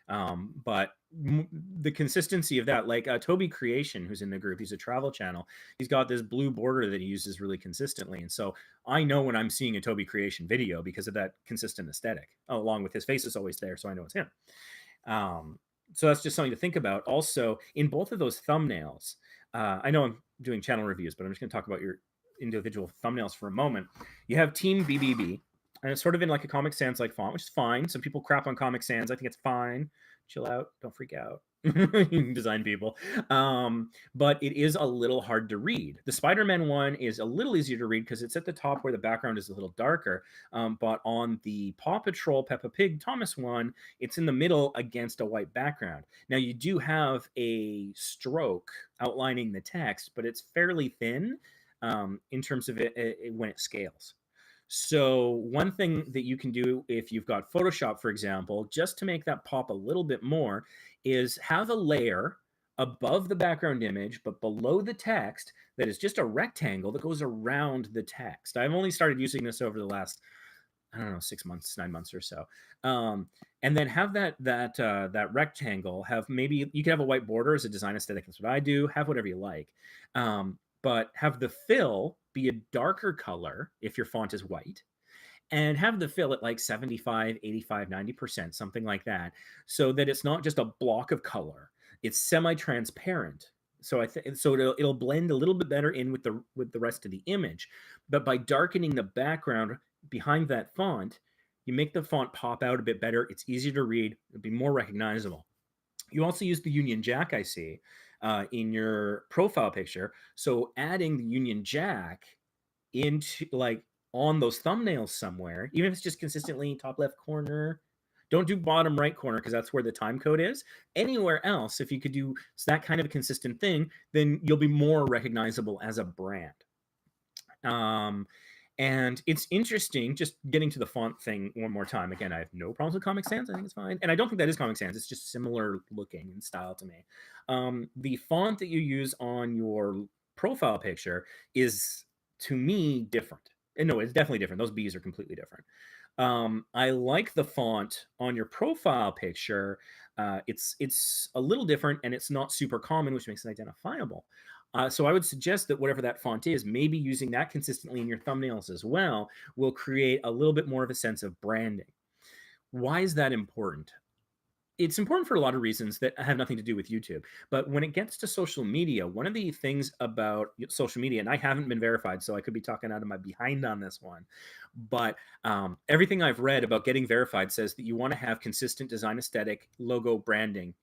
But the consistency of that, like Toby Creation, who's in the group, he's a travel channel. He's got this blue border that he uses really consistently. And so I know when I'm seeing a Toby Creation video because of that consistent aesthetic, along with his face is always there. So I know it's him. So that's just something to think about. Also, in both of those thumbnails, I know I'm doing channel reviews, but I'm just going to talk about your individual thumbnails for a moment. You have Team BBB, and it's sort of in like a Comic Sans like font, which is fine. Some people crap on Comic Sans. I think it's fine. Chill out. Don't freak out. Design people. But it is a little hard to read. The Spider-Man one is a little easier to read because it's at the top where the background is a little darker. But on the Paw Patrol Peppa Pig Thomas one, it's in the middle against a white background. Now you do have a stroke outlining the text, but it's fairly thin in terms of it when it scales. So one thing that you can do if you've got Photoshop, for example, just to make that pop a little bit more, is have a layer above the background image, but below the text, that is just a rectangle that goes around the text. I've only started using this over the last, I don't know, 6 months, 9 months or so. And then have that rectangle have, maybe you can have a white border as a design aesthetic. That's what I do. Have whatever you like. But have the fill be a darker color if your font is white, and have the fill at like 75, 85, 90%, something like that, so that it's not just a block of color. It's semi-transparent. So it'll blend a little bit better in with the rest of the image. But by darkening the background behind that font, you make the font pop out a bit better. It's easier to read. It'll be more recognizable. You also use the Union Jack, I see, in your profile picture. So adding the Union Jack into like on those thumbnails somewhere, even if it's just consistently top left corner. Don't do bottom right corner because that's where the time code is. Anywhere else, if you could do that kind of a consistent thing, then you'll be more recognizable as a brand. And it's interesting, just getting to the font thing one more time. Again, I have no problems with Comic Sans. I think it's fine. And I don't think that is Comic Sans. It's just similar looking and style to me. The font that you use on your profile picture is, to me, different. And no, it's definitely different. Those B's are completely different. I like the font on your profile picture. It's a little different, and it's not super common, which makes it identifiable. So I would suggest that whatever that font is, maybe using that consistently in your thumbnails as well will create a little bit more of a sense of branding. Why is that important? It's important for a lot of reasons that have nothing to do with YouTube. But when it gets to social media, one of the things about social media, and I haven't been verified, so I could be talking out of my behind on this one, but everything I've read about getting verified says that you want to have consistent design aesthetic, logo branding,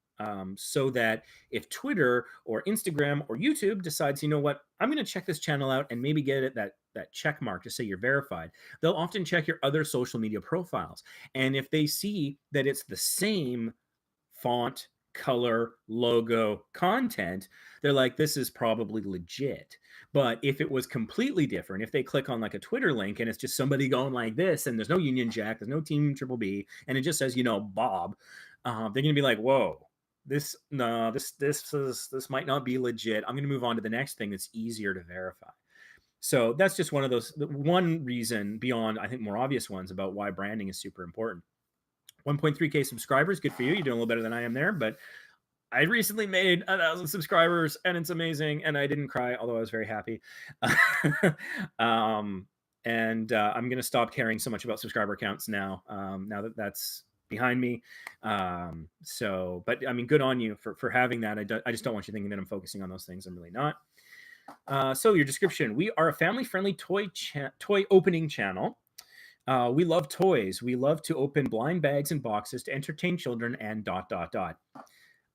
so that if Twitter or Instagram or YouTube decides, you know what, I'm going to check this channel out and maybe get it that check mark to say you're verified, they'll often check your other social media profiles. And if they see that it's the same font, color, logo, content, they're like, this is probably legit. But if it was completely different, if they click on like a Twitter link and it's just somebody going like this, and there's no Union Jack, there's no Team Triple B, and it just says, Bob, they're gonna be like, whoa, this might not be legit. I'm gonna move on to the next thing that's easier to verify. So that's just one reason beyond, I think, more obvious ones about why branding is super important. 1.3K subscribers, good for you. You're doing a little better than I am there, but I recently made 1,000 subscribers and it's amazing, and I didn't cry, although I was very happy. I'm going to stop caring so much about subscriber counts now, now that that's behind me. But I mean, good on you for having that. I just don't want you thinking that I'm focusing on those things. I'm really not. So your description: we are a family-friendly toy opening channel. We love toys. We love to open blind bags and boxes to entertain children and ...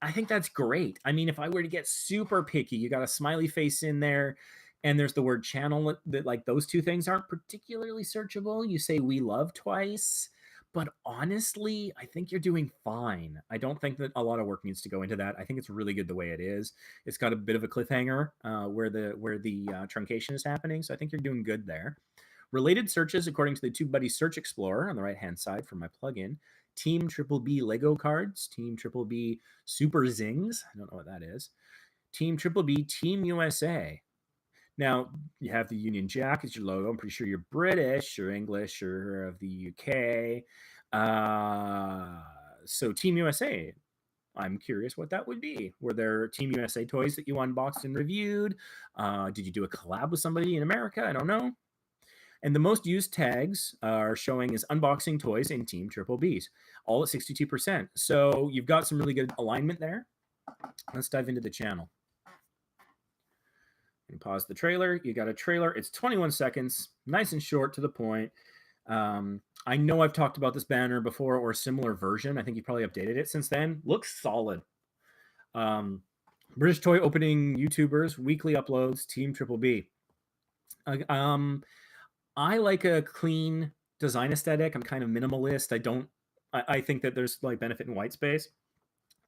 I think that's great. I mean, if I were to get super picky, you got a smiley face in there and there's the word channel, that like those two things aren't particularly searchable. You say we love twice, but honestly, I think you're doing fine. I don't think that a lot of work needs to go into that. I think it's really good the way it is. It's got a bit of a cliffhanger where the truncation is happening. So I think you're doing good there. Related searches, according to the TubeBuddy Search Explorer on the right-hand side for my plugin: Team Triple B Lego cards, Team Triple B Super Zings, I don't know what that is, Team Triple B Team USA. Now, you have the Union Jack as your logo. I'm pretty sure you're British or English or of the UK. So Team USA, I'm curious what that would be. Were there Team USA toys that you unboxed and reviewed? Did you do a collab with somebody in America? I don't know. And the most used tags are showing as unboxing toys in Team Triple B's, all at 62%. So you've got some really good alignment there. Let's dive into the channel. And pause the trailer. You got a trailer. It's 21 seconds, nice and short, to the point. I know I've talked about this banner before, or a similar version. I think you probably updated it since then. Looks solid. British toy opening YouTubers, weekly uploads, Team Triple B. I like a clean design aesthetic. I'm kind of minimalist. I think that there's like benefit in white space.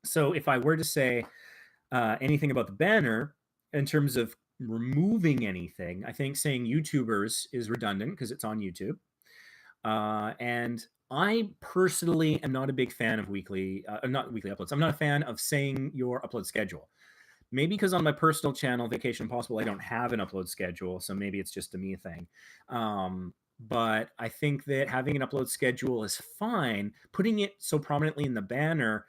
So if I were to say anything about the banner in terms of removing anything, I think saying YouTubers is redundant because it's on YouTube. And I personally am not a big fan of not weekly uploads. I'm not a fan of saying your upload schedule. Maybe because on my personal channel, Vacation Impossible, I don't have an upload schedule, so maybe it's just a me thing. But I think that having an upload schedule is fine. Putting it so prominently in the banner,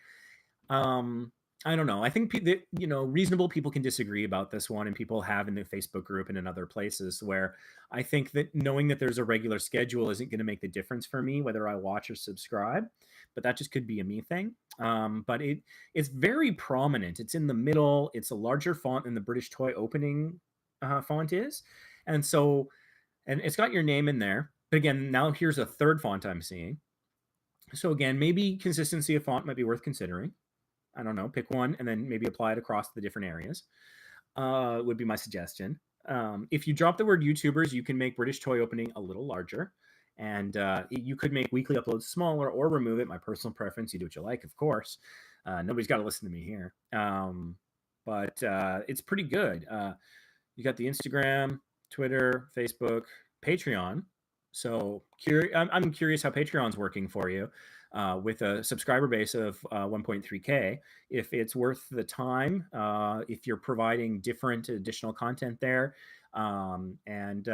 I don't know. I think reasonable people can disagree about this one, and people have in the Facebook group and in other places where I think that knowing that there's a regular schedule isn't going to make the difference for me whether I watch or subscribe. But that just could be a me thing. But it's very prominent. It's in the middle. It's a larger font than the British Toy opening font is, and so it's got your name in there. But again, now here's a third font I'm seeing. So again, maybe consistency of font might be worth considering. I don't know, pick one and then maybe apply it across the different areas. Would be my suggestion. If you drop the word YouTubers, you can make British Toy Opening a little larger. And you could make weekly uploads smaller or remove it. My personal preference. You do what you like, of course. Nobody's got to listen to me here. But it's pretty good. You got the Instagram, Twitter, Facebook, Patreon. So I'm curious how Patreon's working for you with a subscriber base of 1.3K. If it's worth the time, if you're providing different additional content there, and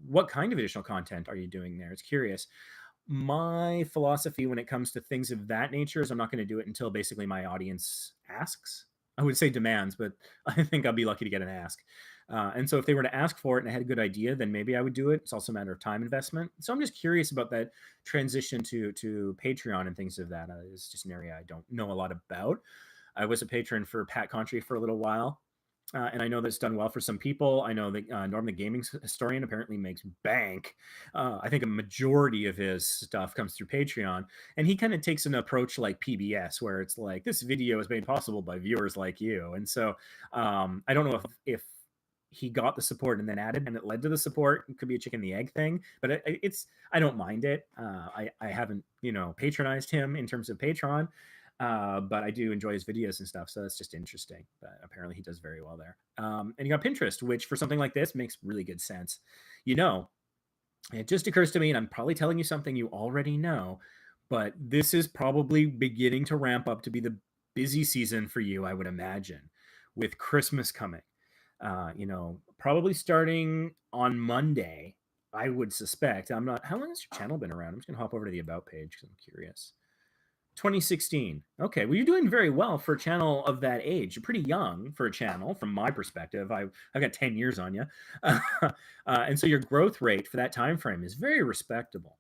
what kind of additional content are you doing there? It's curious. My philosophy when it comes to things of that nature is I'm not going to do it until basically my audience asks. I would say demands, but I think I'll be lucky to get an ask. And so if they were to ask for it and I had a good idea, then maybe I would do it. It's also a matter of time investment. So I'm just curious about that transition to Patreon and things of that. It's just an area I don't know a lot about. I was a patron for Pat Contry for a little while. And I know that's done well for some people. I know that Norm the Gaming Historian apparently makes bank. I think a majority of his stuff comes through Patreon. And he kind of takes an approach like PBS, where it's like, this video is made possible by viewers like you. And so I don't know if he got the support and then added and it led to the support. It could be a chicken and the egg thing, but I don't mind it. I haven't, patronized him in terms of Patreon. But I do enjoy his videos and stuff, so that's just interesting. But apparently he does very well there. And you got Pinterest, which for something like this makes really good sense. It just occurs to me, and I'm probably telling you something you already know, but this is probably beginning to ramp up to be the busy season for you, I would imagine, with Christmas coming. Probably starting on Monday, I would suspect. How long has your channel been around? I'm just going to hop over to the About page because I'm curious. 2016. Okay, well, you're doing very well for a channel of that age. You're pretty young for a channel, from my perspective. I've got 10 years on you, and so your growth rate for that time frame is very respectable.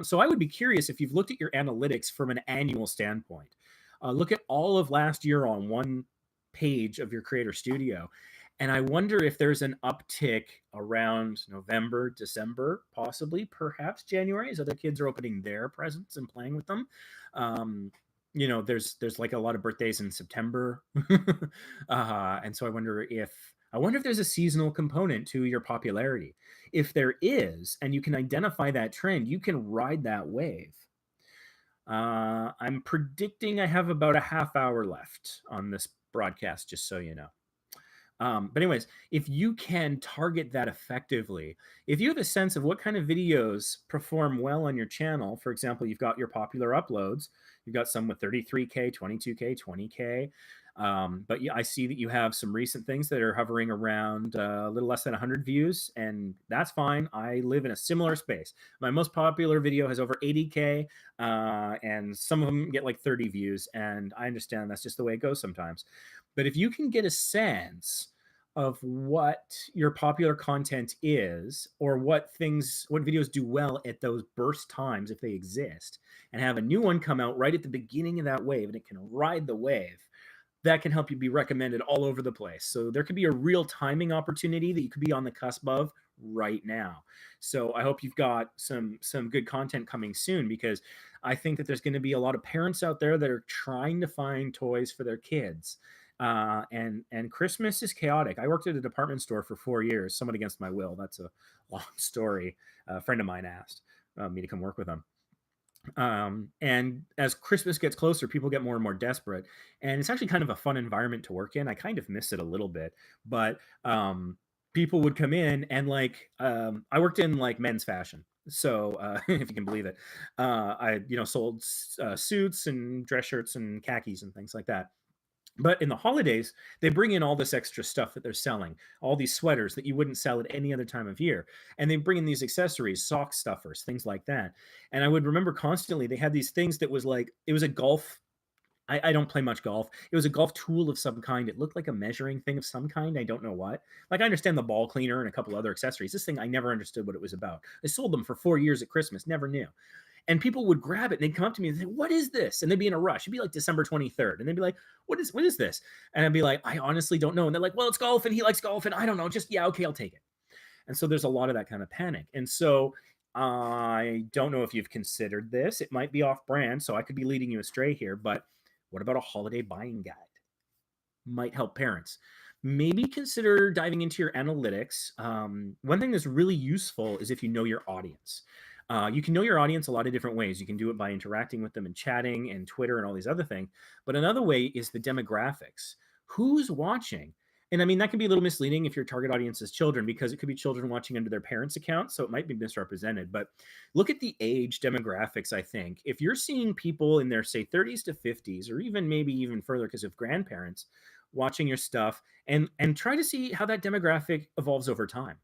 So I would be curious if you've looked at your analytics from an annual standpoint. Look at all of last year on one page of your Creator Studio. And I wonder if there's an uptick around November, December, possibly, perhaps January, as other kids are opening their presents and playing with them. There's like a lot of birthdays in September. And so I wonder if there's a seasonal component to your popularity. If there is, and you can identify that trend, you can ride that wave. I'm predicting I have about a half hour left on this broadcast, just so you know. But anyways, if you can target that effectively, if you have a sense of what kind of videos perform well on your channel, for example, you've got your popular uploads, you've got some with 33K, 22K, 20K. But yeah, I see that you have some recent things that are hovering around a little less than 100 views, and that's fine. I live in a similar space. My most popular video has over 80K, and some of them get like 30 views, and I understand that's just the way it goes sometimes. But if you can get a sense of what your popular content is, or what videos do well at those burst times, if they exist, and have a new one come out right at the beginning of that wave, and it can ride the wave, that can help you be recommended all over the place. So there could be a real timing opportunity that you could be on the cusp of right now. So I hope you've got some good content coming soon, because I think that there's going to be a lot of parents out there that are trying to find toys for their kids. And Christmas is chaotic. I worked at a department store for 4 years, somewhat against my will. That's a long story. A friend of mine asked me to come work with them. And as Christmas gets closer, people get more and more desperate, and it's actually kind of a fun environment to work in. I kind of miss it a little bit, but people would come in and I worked in like men's fashion. So if you can believe it, I sold suits and dress shirts and khakis and things like that. But in the holidays, they bring in all this extra stuff that they're selling, all these sweaters that you wouldn't sell at any other time of year. And they bring in these accessories, sock stuffers, things like that. And I would remember constantly they had these things that was like, it was a golf I don't play much golf. It was a golf tool of some kind. It looked like a measuring thing of some kind. I don't know what. Like, I understand the ball cleaner and a couple other accessories. This thing, I never understood what it was about. I sold them for 4 years at Christmas, never knew. And people would grab it and they'd come up to me and say, "What is this?" And they'd be in a rush. It'd be like December 23rd. And they'd be like, what is this? And I'd be like, "I honestly don't know." And they're like, "Well, it's golf and he likes golf and I don't know. Just, yeah, okay, I'll take it." And so there's a lot of that kind of panic. And so I don't know if you've considered this. It might be off brand, so I could be leading you astray here, but what about a holiday buying guide? Might help parents. Maybe consider diving into your analytics. One thing that's really useful is if you know your audience. You can know your audience a lot of different ways. You can do it by interacting with them and chatting and Twitter and all these other things. But another way is the demographics. Who's watching? And I mean, that can be a little misleading if your target audience is children, because it could be children watching under their parents' account. So it might be misrepresented. But look at the age demographics, I think. If you're seeing people in their, say, 30s to 50s, or even maybe even further because of grandparents watching your stuff, and try to see how that demographic evolves over time.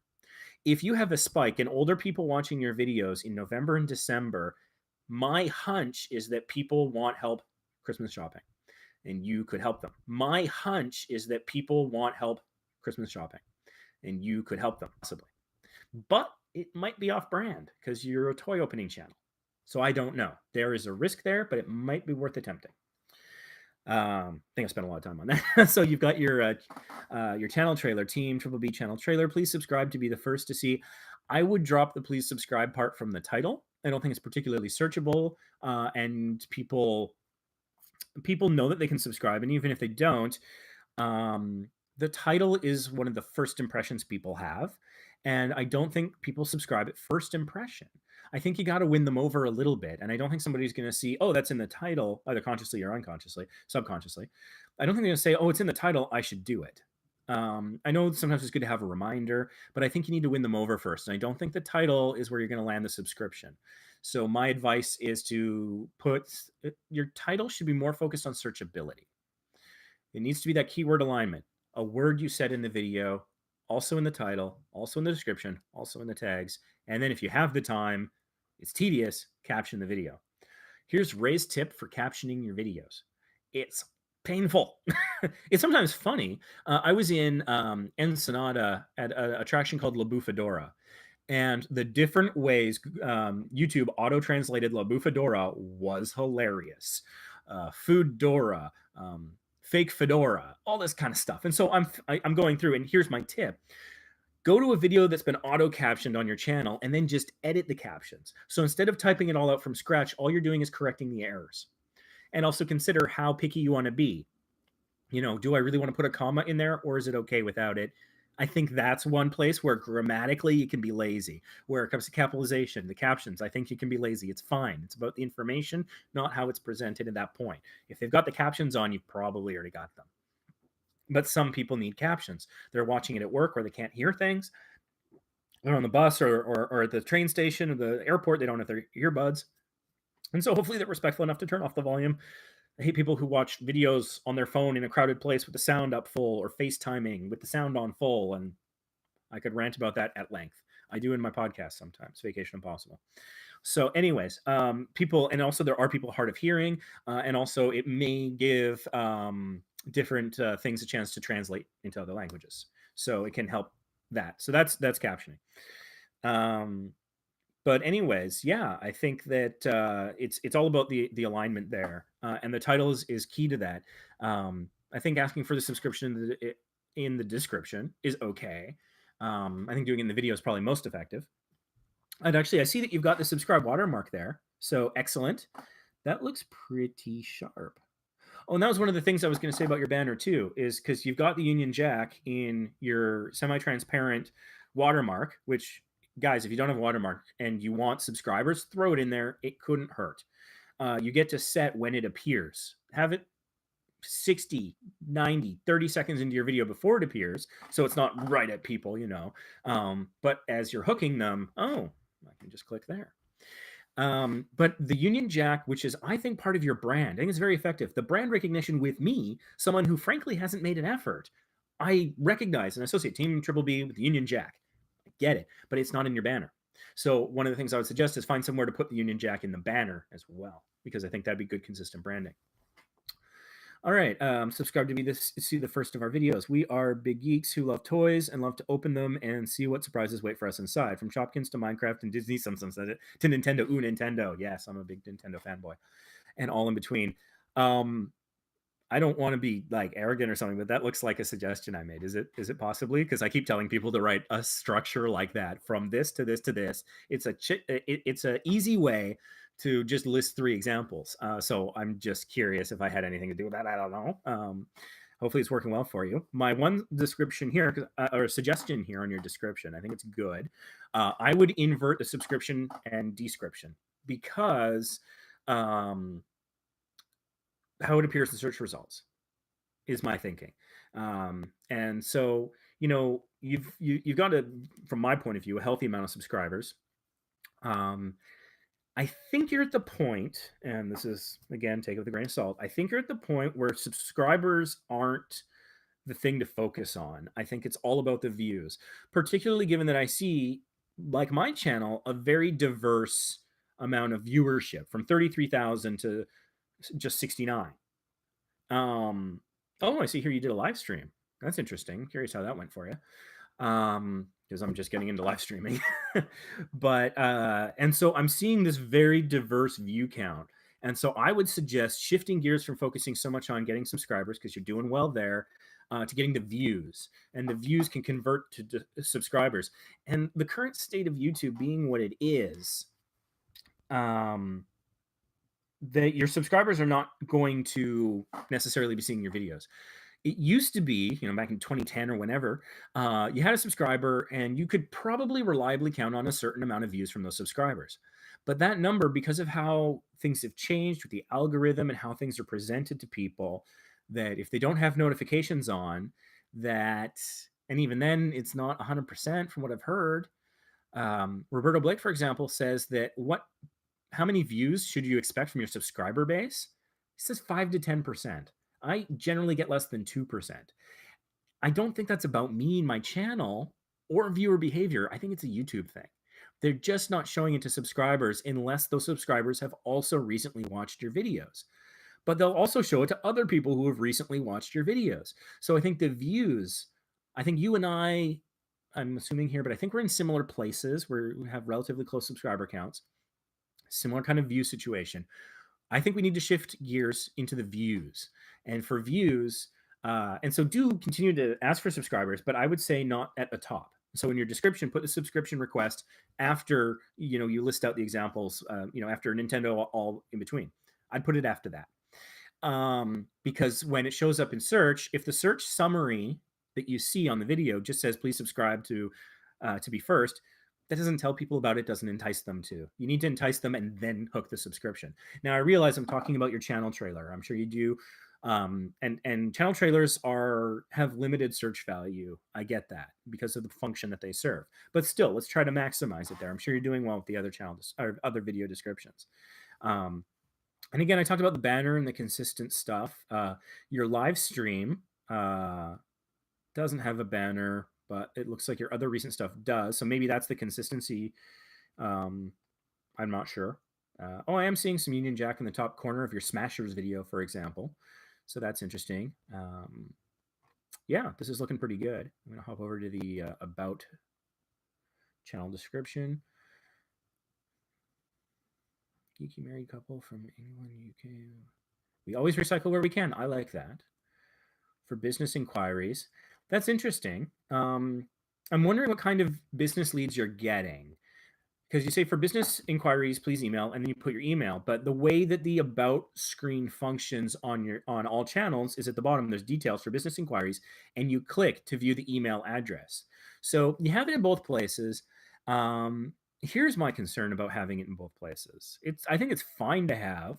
If you have a spike in older people watching your videos in November and December, my hunch is that people want help Christmas shopping and you could help them. My hunch is that people want help Christmas shopping and you could help them possibly. But it might be off brand because you're a toy opening channel. So I don't know. There is a risk there, but it might be worth attempting. I think I spent a lot of time on that. So you've got your channel trailer, Team Triple B channel trailer. Please subscribe to be the first to see. I would drop the please subscribe part from the title. I don't think it's particularly searchable, and people know that they can subscribe, and even if they don't, the title is one of the first impressions people have, and I don't think people subscribe at first impression. I think you got to win them over a little bit, and I don't think somebody's going to see, oh, that's in the title, either consciously or unconsciously, subconsciously. I don't think they're going to say, oh, it's in the title, I should do it. I know sometimes it's good to have a reminder, but I think you need to win them over first, and I don't think the title is where you're going to land the subscription. So my advice is to put your title should be more focused on searchability. It needs to be that keyword alignment, a word you said in the video, also in the title, also in the description, also in the tags. And then if you have the time, it's tedious, caption the video. Here's Ray's tip for captioning your videos. It's painful. It's sometimes funny. I was in Ensenada at an attraction called La Bufadora. And the different ways YouTube auto-translated La Bufadora was hilarious. Foodora, fake fedora, all this kind of stuff. And so I'm going through, and here's my tip. Go to a video that's been auto-captioned on your channel and then just edit the captions. So instead of typing it all out from scratch, all you're doing is correcting the errors. And also consider how picky you want to be. You know, do I really want to put a comma in there, or is it okay without it? I think that's one place where grammatically you can be lazy. Where it comes to capitalization, the captions, I think you can be lazy. It's fine. It's about the information, not how it's presented at that point. If they've got the captions on, you've probably already got them. But some people need captions. They're watching it at work or they can't hear things. They're on the bus or at the train station or the airport. They don't have their earbuds. And so hopefully they're respectful enough to turn off the volume. I hate people who watch videos on their phone in a crowded place with the sound up full, or FaceTiming with the sound on full. And I could rant about that at length. I do in my podcast sometimes, Vacation Impossible. So anyways, people, and also there are people hard of hearing, and also it may give different things a chance to translate into other languages. So it can help that. So that's captioning. But anyways, yeah, I think that it's all about the alignment there, and the title is key to that. I think asking for the subscription in the description is okay. I think doing it in the video is probably most effective. And actually, I see that you've got the subscribe watermark there, so excellent. That looks pretty sharp. Oh, and that was one of the things I was going to say about your banner too, is because you've got the Union Jack in your semi-transparent watermark, which, guys, if you don't have a watermark and you want subscribers, throw it in there. It couldn't hurt. You get to set when it appears. Have it 60, 90, 30 seconds into your video before it appears, so it's not right at people, you know. But as you're hooking them, oh, I can just click there. But the Union Jack, which is, I think, part of your brand, I think it's very effective. The brand recognition with me, someone who frankly hasn't made an effort, I recognize and associate Team Triple B with the Union Jack. I get it, but it's not in your banner. So one of the things I would suggest is find somewhere to put the Union Jack in the banner as well, because I think that'd be good, consistent branding. All right. Subscribe to be this see the first of our videos. We are big geeks who love toys and love to open them and see what surprises wait for us inside. From Shopkins to Minecraft and Disney, some said it, to Nintendo. Ooh, Nintendo. Yes, I'm a big Nintendo fanboy, and all in between. I don't want to be like arrogant or something, but that looks like a suggestion I made. Is it? Is it possibly? Because I keep telling people to write a structure like that, from this to this to this. It's a easy way to just list 3 examples. So I'm just curious if I had anything to do with that. I don't know. Hopefully it's working well for you. My one description here, or suggestion here on your description, I think it's good. I would invert the subscription and description, because how it appears in search results is my thinking. And so, you've got from my point of view, a healthy amount of subscribers. I think you're at the point, and this is, again, take it with a grain of salt. I think you're at the point where subscribers aren't the thing to focus on. I think it's all about the views, particularly given that I see, like my channel, a very diverse amount of viewership, from 33,000 to just 69. Oh, I see here you did a live stream. That's interesting. Curious how that went for you. Because I'm just getting into live streaming. But and so I'm seeing this very diverse view count. And so I would suggest shifting gears from focusing so much on getting subscribers, because you're doing well there, to getting the views. And the views can convert to subscribers. And the current state of YouTube being what it is, that your subscribers are not going to necessarily be seeing your videos. It used to be, back in 2010 or whenever, you had a subscriber and you could probably reliably count on a certain amount of views from those subscribers. But that number, because of how things have changed with the algorithm and how things are presented to people, that if they don't have notifications on, and even then, it's not 100% from what I've heard. Roberto Blake, for example, says that how many views should you expect from your subscriber base? He says 5 to 10%. I generally get less than 2%. I don't think that's about me and my channel or viewer behavior. I think it's a YouTube thing. They're just not showing it to subscribers unless those subscribers have also recently watched your videos. But they'll also show it to other people who have recently watched your videos. So I think the views, I think you and I'm assuming here, but I think we're in similar places where we have relatively close subscriber counts. Similar kind of view situation. I think we need to shift gears into the views. And for views, and so do continue to ask for subscribers, but I would say not at the top. So in your description, put the subscription request after, you list out the examples, after Nintendo, all in between. I'd put it after that. Because when it shows up in search, if the search summary that you see on the video just says, please subscribe to be first, that doesn't tell people about it, doesn't entice them to. You need to entice them and then hook the subscription. Now, I realize I'm talking about your channel trailer. I'm sure you do. And channel trailers have limited search value. I get that, because of the function that they serve. But still, let's try to maximize it there. I'm sure you're doing well with the other or other video descriptions. And again, I talked about the banner and the consistent stuff. Your live stream doesn't have a banner, but it looks like your other recent stuff does. So maybe that's the consistency. I'm not sure. I am seeing some Union Jack in the top corner of your Smashers video, for example. So that's interesting. Yeah, this is looking pretty good. I'm going to hop over to the About channel description. Geeky married couple from England, UK. We always recycle where we can. I like that. For business inquiries. That's interesting. I'm wondering what kind of business leads you're getting, because you say for business inquiries, please email, and then you put your email. But the way that the About screen functions on all channels is at the bottom. There's details for business inquiries, and you click to view the email address. So you have it in both places. Here's my concern about having it in both places. I think it's fine to have.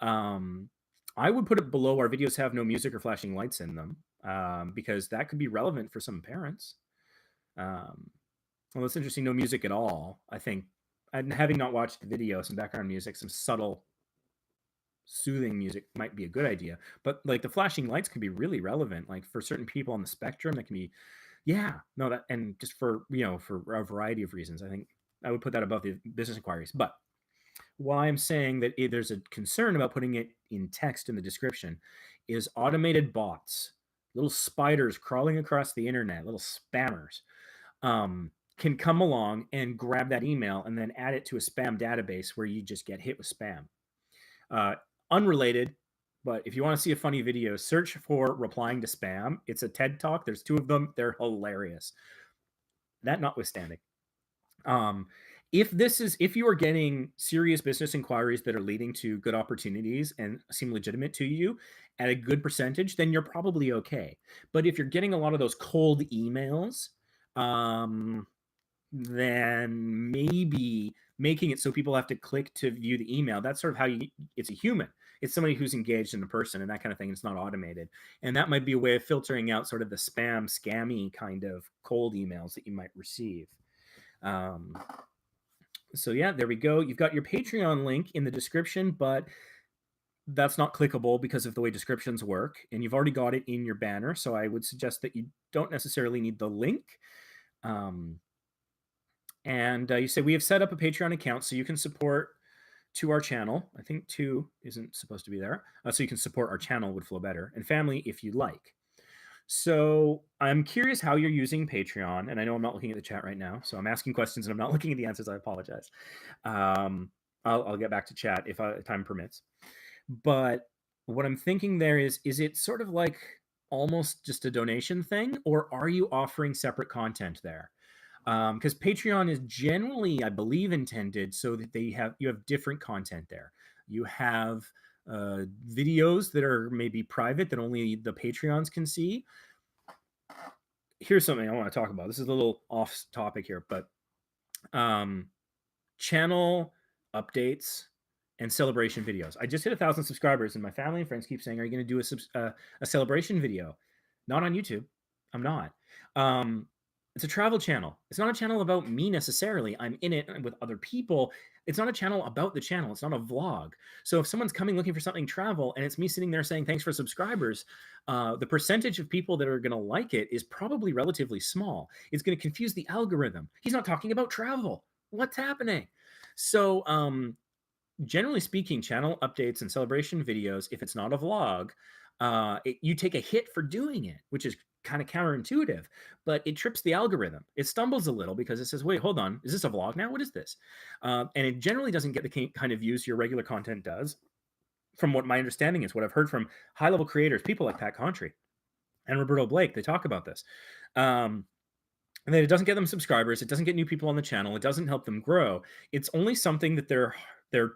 I would put it below our videos have no music or flashing lights in them, because that could be relevant for some parents. Well, it's interesting, no music at all. I think, and having not watched the video, some background music, some subtle, soothing music might be a good idea. But like the flashing lights could be really relevant, like for certain people on the spectrum. That can be, and just for for a variety of reasons. I think I would put that above the business inquiries. But why I'm saying that there's a concern about putting it in text in the description is automated bots, little spiders crawling across the internet, little spammers, can come along and grab that email and then add it to a spam database where you just get hit with spam. Unrelated, but if you want to see a funny video, search for replying to spam. It's a TED Talk. There's 2 of them. They're hilarious. That notwithstanding, if you are getting serious business inquiries that are leading to good opportunities and seem legitimate to you at a good percentage, then you're probably okay. But if you're getting a lot of those cold emails, then maybe making it so people have to click to view the email, that's sort of how it's a human. It's somebody who's engaged in the person and that kind of thing. It's not automated. And that might be a way of filtering out sort of the spam, scammy kind of cold emails that you might receive. So yeah, there we go. You've got your Patreon link in the description, but that's not clickable because of the way descriptions work. And you've already got it in your banner. So I would suggest that you don't necessarily need the link. And you say, we have set up a Patreon account so you can support to our channel. I think 2 isn't supposed to be there. So you can support our channel would flow better. And family, if you like. So I'm curious how you're using Patreon. And I know I'm not looking at the chat right now. So I'm asking questions and I'm not looking at the answers. I apologize. I'll get back to chat if time permits. But what I'm thinking there is it sort of like almost just a donation thing? Or are you offering separate content there? Because Patreon is generally, I believe, intended so that you have different content there. You have videos that are maybe private that only the Patreons can see. Here's something I want to talk about. This is a little off topic here, but channel updates and celebration videos. I just hit 1,000 subscribers and my family and friends keep saying, are you going to do a celebration video? Not on YouTube. I'm not. It's a travel channel. It's not a channel about me necessarily. I'm in it with other people. It's not a channel about the channel. It's not a vlog. So if someone's coming looking for something travel and it's me sitting there saying, thanks for subscribers, the percentage of people that are going to like it is probably relatively small. It's going to confuse the algorithm. He's not talking about travel. What's happening? So generally speaking, channel updates and celebration videos, if it's not a vlog, you take a hit for doing it, which is kind of counterintuitive, but it trips the algorithm. It stumbles a little because it says, wait, hold on, is this a vlog now? What is this? And it generally doesn't get the kind of views your regular content does. From what my understanding is, what I've heard from high-level creators, people like Pat Contry and Roberto Blake, they talk about this. And then it doesn't get them subscribers. It doesn't get new people on the channel. It doesn't help them grow. It's only something that their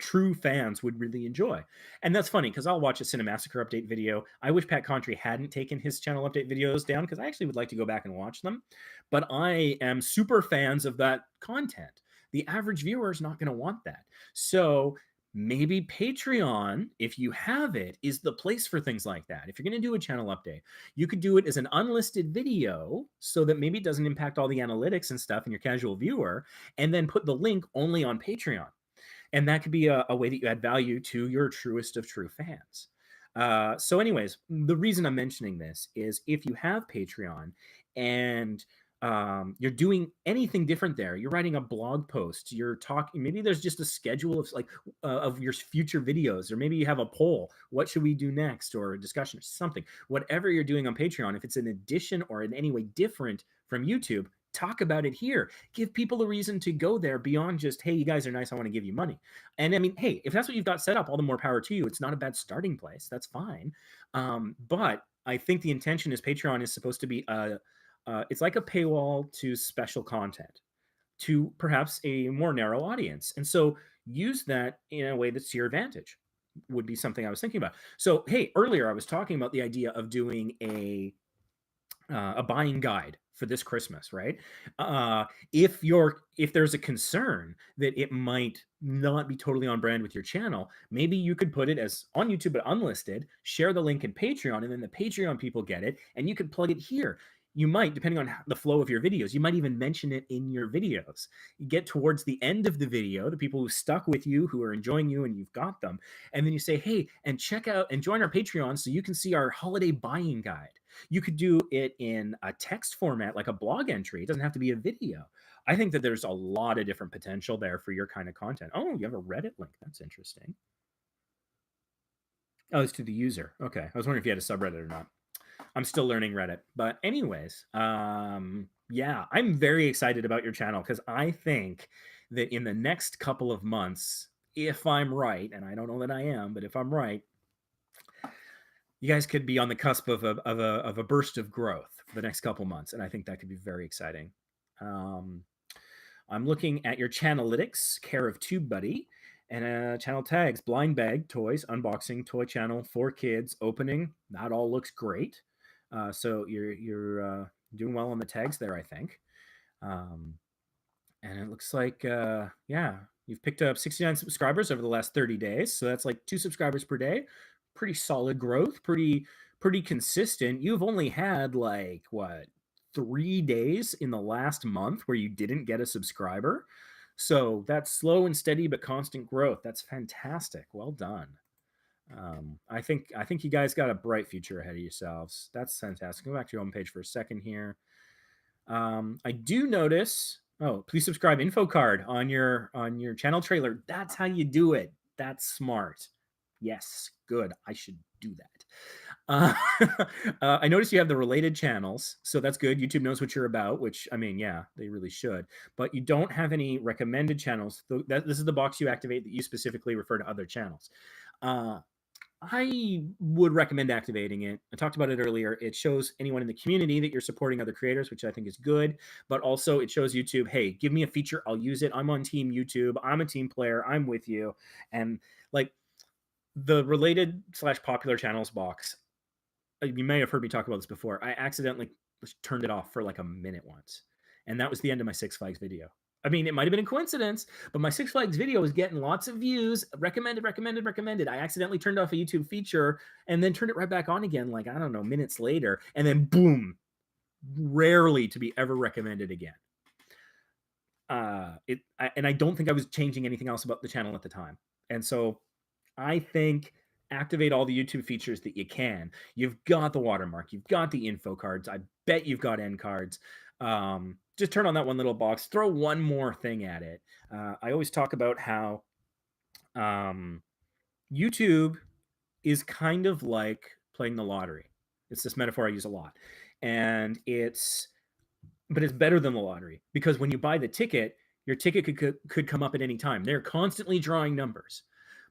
true fans would really enjoy. And that's funny because I'll watch a Cinemassacre update video. I wish Pat Contry hadn't taken his channel update videos down because I actually would like to go back and watch them. But I am super fans of that content. The average viewer is not going to want that. So maybe Patreon, if you have it, is the place for things like that. If you're going to do a channel update, you could do it as an unlisted video so that maybe it doesn't impact all the analytics and stuff in your casual viewer, and then put the link only on Patreon. And that could be a way that you add value to your truest of true fans. So anyways, the reason I'm mentioning this is if you have Patreon and you're doing anything different there, you're writing a blog post, you're talking, maybe there's just a schedule of of your future videos, or maybe you have a poll, what should we do next, or a discussion or something. Whatever you're doing on Patreon, if it's an addition or in any way different from YouTube, talk about it here. Give people a reason to go there beyond just, hey, you guys are nice, I want to give you money. And I mean, hey, if that's what you've got set up, all the more power to you. It's not a bad starting place. That's fine. But I think the intention is Patreon is supposed to be it's like a paywall to special content to perhaps a more narrow audience. And so use that in a way that's to your advantage would be something I was thinking about. So, hey, earlier I was talking about the idea of doing a buying guide for this Christmas, right? If there's a concern that it might not be totally on brand with your channel, maybe you could put it as on YouTube but unlisted, share the link in Patreon, and then the Patreon people get it, and you could plug it here. You might, depending on the flow of your videos, you might even mention it in your videos. You get towards the end of the video, the people who stuck with you, who are enjoying you, and you've got them, and then you say, hey, and check out and join our Patreon so you can see our holiday buying guide. You could do it in a text format, like a blog entry. It doesn't have to be a video. I think that there's a lot of different potential there for your kind of content. Oh, you have a Reddit link. That's interesting. Oh, it's to the user. Okay. I was wondering if you had a subreddit or not. I'm still learning Reddit. But anyways, yeah, I'm very excited about your channel because I think that in the next couple of months, if I'm right, and I don't know that I am, but if I'm right, you guys could be on the cusp of a burst of growth for the next couple months, and I think that could be very exciting. I'm looking at your channelytics, care of TubeBuddy, and channel tags: blind bag, toys, unboxing, toy channel, 4 kids, opening. That all looks great. So you're doing well on the tags there, I think. And it looks like yeah, you've picked up 69 subscribers over the last 30 days, so that's like 2 subscribers per day. Pretty solid growth, pretty consistent. You've only had like what, 3 days in the last month where you didn't get a subscriber. So that's slow and steady but constant growth. That's fantastic. Well done. I think you guys got a bright future ahead of yourselves. That's fantastic. Go back to your homepage for a second here. I do notice. Oh, please subscribe info card on your channel trailer. That's how you do it. That's smart. Yes, good. I should do that. I noticed you have the related channels, so that's good. YouTube knows what you're about, which, I mean, yeah, they really should. But you don't have any recommended channels. This is the box you activate that you specifically refer to other channels. I would recommend activating it. I talked about it earlier. It shows anyone in the community that you're supporting other creators, which I think is good. But also it shows YouTube, hey, give me a feature, I'll use it. I'm on team YouTube. I'm a team player. I'm with you. And like the related / popular channels box, you may have heard me talk about this before. I accidentally turned it off for like a minute once. And that was the end of my Six Flags video. I mean, it might have been a coincidence, but my Six Flags video was getting lots of views. Recommended. I accidentally turned off a YouTube feature and then turned it right back on again, like, I don't know, minutes later. And then boom, rarely to be ever recommended again. And I don't think I was changing anything else about the channel at the time. And so I think activate all the YouTube features that you can. You've got the watermark. You've got the info cards. I bet you've got end cards. Just turn on that one little box. Throw one more thing at it. I always talk about how YouTube is kind of like playing the lottery. It's this metaphor I use a lot. And but it's better than the lottery because when you buy the ticket, your ticket could come up at any time. They're constantly drawing numbers,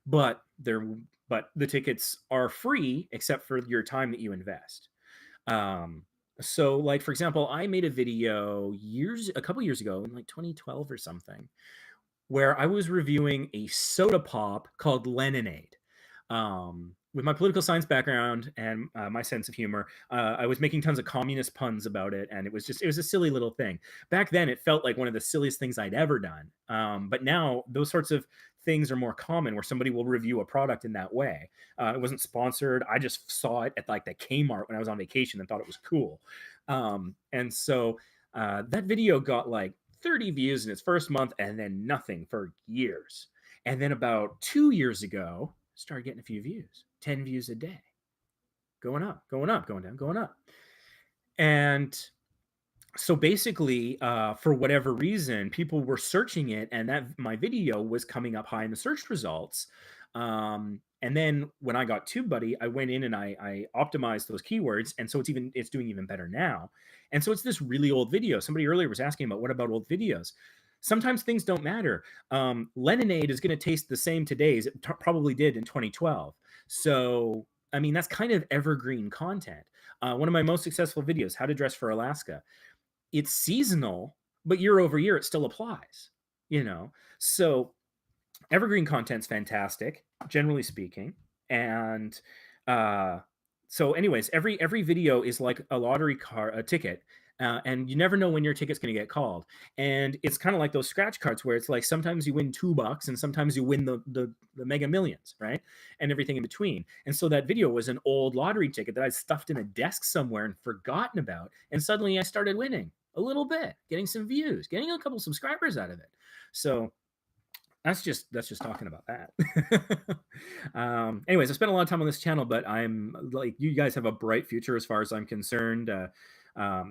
but the tickets are free except for your time that you invest. So like, for example, I made a video a couple years ago in like 2012 or something, where I was reviewing a soda pop called Leninade. With my political science background and my sense of humor, I was making tons of communist puns about it, and it was a silly little thing. Back then, it felt like one of the silliest things I'd ever done. But now, those sorts of things are more common, where somebody will review a product in that way. It wasn't sponsored. I just saw it at like the Kmart when I was on vacation and thought it was cool. And so that video got like 30 views in its first month, and then nothing for years. And then about 2 years ago, started getting a few views, 10 views a day, going up, going down, going up. And so basically, for whatever reason, people were searching it, and that my video was coming up high in the search results. And then when I got TubeBuddy, I went in and I optimized those keywords, and so it's doing even better now. And so it's this really old video. Somebody earlier was asking about what about old videos. Sometimes things don't matter. Leninade is going to taste the same today as it probably did in 2012. So, I mean, that's kind of evergreen content. One of my most successful videos, How to Dress for Alaska. It's seasonal, but year over year, it still applies, you know? So evergreen content's fantastic, generally speaking. And so anyways, every video is like a lottery a ticket. And you never know when your ticket's going to get called. And it's kind of like those scratch cards where it's like sometimes you win $2 and sometimes you win the mega millions, right? And everything in between. And so that video was an old lottery ticket that I stuffed in a desk somewhere and forgotten about. And suddenly I started winning a little bit, getting some views, getting a couple subscribers out of it. So that's just talking about that. Anyways, I spent a lot of time on this channel, but I'm like, you guys have a bright future as far as I'm concerned.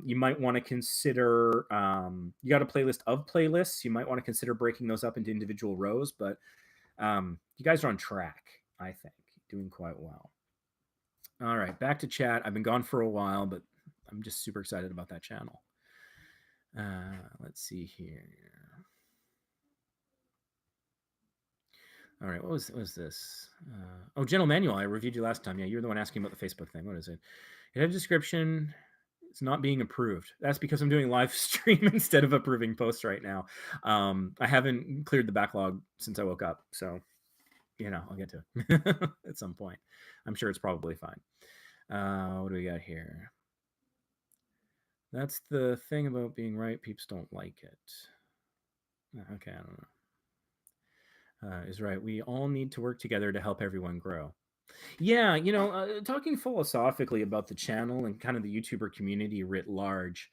You might want to consider, you got a playlist of playlists. You might want to consider breaking those up into individual rows, but you guys are on track, I think, doing quite well. All right, back to chat. I've been gone for a while, but I'm just super excited about that channel. Let's see here. All right, what was this? Oh, Gentle Manual, I reviewed you last time. Yeah, you were the one asking about the Facebook thing. What is it? It had a description. It's not being approved. That's because I'm doing live stream instead of approving posts right now. I haven't cleared the backlog since I woke up, so I'll get to it at some point. I'm sure it's probably fine. What do we got here? That's the thing about being right. Peeps don't like it. Okay, I don't know. Is right. We all need to work together to help everyone grow. Yeah, talking philosophically about the channel and kind of the YouTuber community writ large,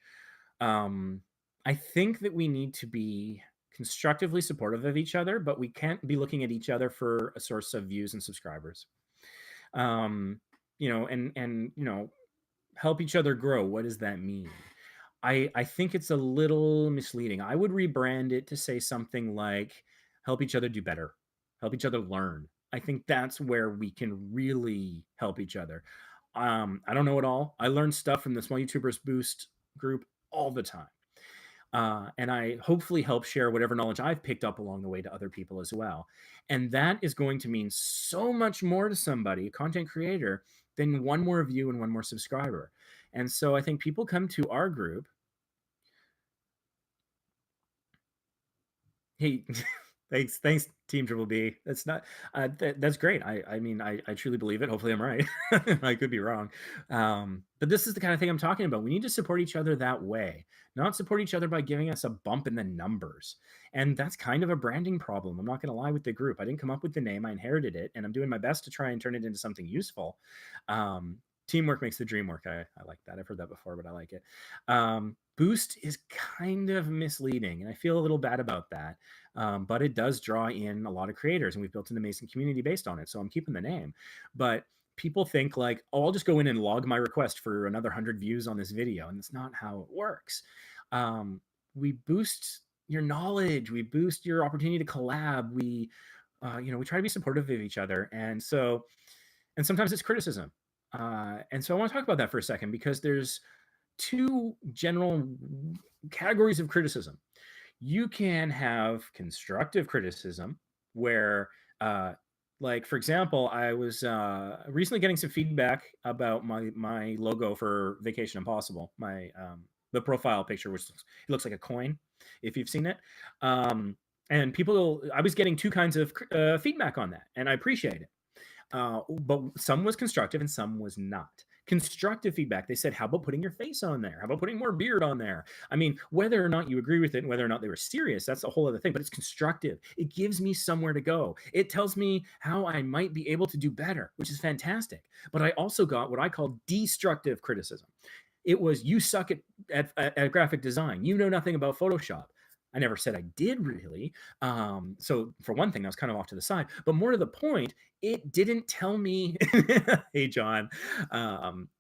I think that we need to be constructively supportive of each other, but we can't be looking at each other for a source of views and subscribers. And help each other grow. What does that mean? I think it's a little misleading. I would rebrand it to say something like help each other do better, help each other learn. I think that's where we can really help each other. I don't know it all. I learn stuff from the Small YouTubers Boost group all the time. And I hopefully help share whatever knowledge I've picked up along the way to other people as well. And that is going to mean so much more to somebody, a content creator, than one more view and one more subscriber. And so I think people come to our group. Hey, thanks, Team Triple B. That's not that's great. I mean, I truly believe it. Hopefully, I'm right. I could be wrong, but this is the kind of thing I'm talking about. We need to support each other that way, not support each other by giving us a bump in the numbers. And that's kind of a branding problem. I'm not going to lie with the group. I didn't come up with the name. I inherited it, and I'm doing my best to try and turn it into something useful. Teamwork makes the dream work. I like that. I've heard that before, but I like it. Boost is kind of misleading, and I feel a little bad about that. But it does draw in a lot of creators, and we've built an amazing community based on it. So I'm keeping the name. But people think like, oh, I'll just go in and log my request for another 100 views on this video, and that's not how it works. We boost your knowledge. We boost your opportunity to collab. We try to be supportive of each other, and sometimes it's criticism. And so I want to talk about that for a second, because there's two general categories of criticism. You can have constructive criticism where, like, for example, I was recently getting some feedback about my logo for Vacation Impossible, the profile picture, which looks like a coin, if you've seen it. And I was getting two kinds of feedback on that, and I appreciate it. But some was constructive and some was not. Constructive feedback, they said, how about putting your face on there? How about putting more beard on there? I mean, whether or not you agree with it and whether or not they were serious, that's a whole other thing, but it's constructive. It gives me somewhere to go. It tells me how I might be able to do better, which is fantastic. But I also got what I call destructive criticism. It was, you suck at graphic design. You know nothing about Photoshop. I never said I did, really. So for one thing, I was kind of off to the side. But more to the point, it didn't tell me, hey John,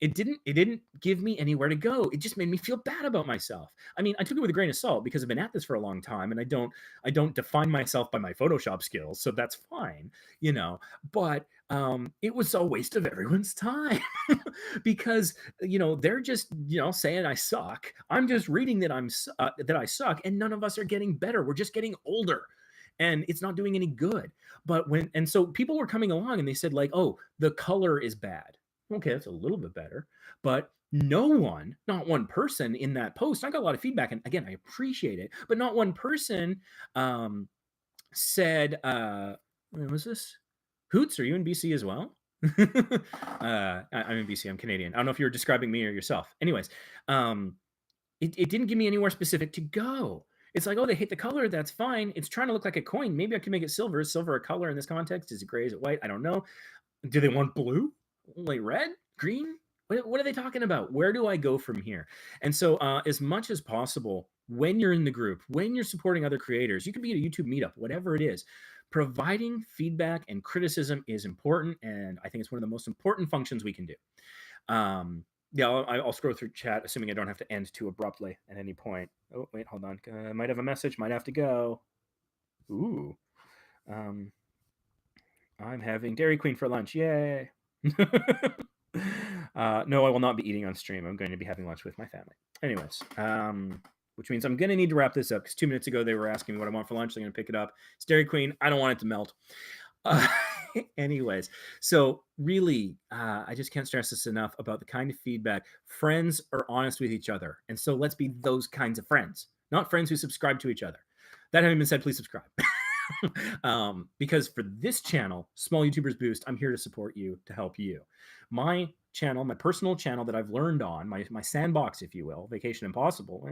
it didn't give me anywhere to go. It just made me feel bad about myself. I mean, I took it with a grain of salt because I've been at this for a long time, and I don't define myself by my Photoshop skills, so that's fine, But it was a waste of everyone's time because they're just saying I suck. I'm just reading that that I suck, and none of us are getting better. We're just getting older, and it's not doing any good. And so people were coming along and they said like, oh, the color is bad. Okay, that's a little bit better, but not one person in that post. I got a lot of feedback, and again, I appreciate it, but not one person said, what was this? Hoots, are you in BC as well? I'm in BC. I'm Canadian. I don't know if you're describing me or yourself. Anyways, it didn't give me anywhere specific to go. It's like, oh, they hate the color. That's fine. It's trying to look like a coin. Maybe I can make it silver. Is silver a color in this context? Is it gray? Is it white? I don't know. Do they want blue? Like red? Green? What are they talking about? Where do I go from here? And so as much as possible, when you're in the group, when you're supporting other creators, you could be at a YouTube meetup, whatever it is, providing feedback and criticism is important. And I think it's one of the most important functions we can do. Yeah, I'll scroll through chat, assuming I don't have to end too abruptly at any point. Oh, wait, hold on. I might have a message, might have to go. Ooh. I'm having Dairy Queen for lunch. Yay. No, I will not be eating on stream. I'm going to be having lunch with my family. Anyways, which means I'm going to need to wrap this up because 2 minutes ago they were asking me what I want for lunch. They're going to pick it up. It's Dairy Queen. I don't want it to melt. Anyways, so really, I just can't stress this enough about the kind of feedback. Friends are honest with each other. And so let's be those kinds of friends, not friends who subscribe to each other. That having been said, please subscribe. Because for this channel, Small YouTubers Boost, I'm here to support you, to help you. My channel, my personal channel that I've learned on, my sandbox, if you will, Vacation Impossible.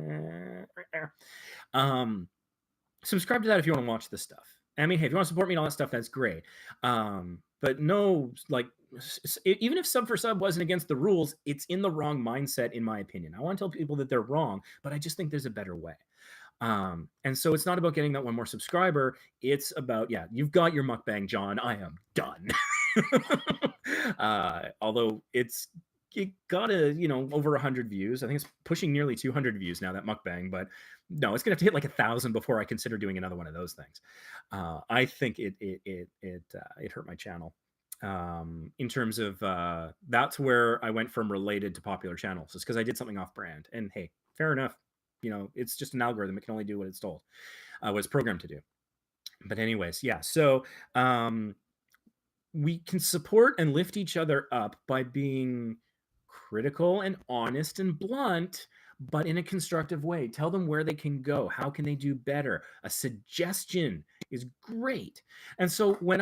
Subscribe to that if you want to watch this stuff. I mean, hey, if you want to support me and all that stuff, that's great. But no, like, even if sub for sub wasn't against the rules, it's in the wrong mindset, in my opinion. I want to tell people that they're wrong, but I just think there's a better way. And so it's not about getting that one more subscriber. It's about, yeah, you've got your mukbang, John. I am done. Although it got over 100 views. I think it's pushing nearly 200 views now, that mukbang, but no, it's gonna have to hit like 1,000 before I consider doing another one of those things. I think it hurt my channel. In terms of that's where I went from related to popular channels, is because I did something off brand. And hey, fair enough. It's just an algorithm. It can only do what it's told, what it's programmed to do. But anyways, yeah. So we can support and lift each other up by being critical and honest and blunt, but in a constructive way. Tell them where they can go. How can they do better? A suggestion is great. And so when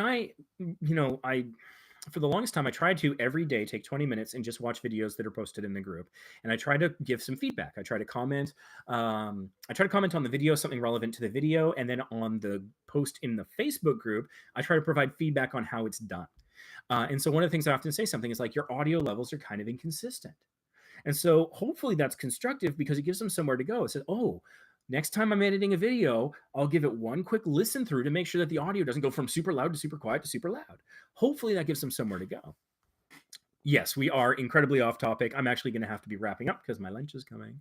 for the longest time, I tried to every day take 20 minutes and just watch videos that are posted in the group. And I try to give some feedback. I try to comment. I try to comment on the video, something relevant to the video. And then on the post in the Facebook group, I try to provide feedback on how it's done. And so one of the things I often say something is like, your audio levels are kind of inconsistent. And so hopefully that's constructive because it gives them somewhere to go. It says, oh, next time I'm editing a video, I'll give it one quick listen through to make sure that the audio doesn't go from super loud to super quiet to super loud. Hopefully that gives them somewhere to go. Yes, we are incredibly off topic. I'm actually going to have to be wrapping up because my lunch is coming.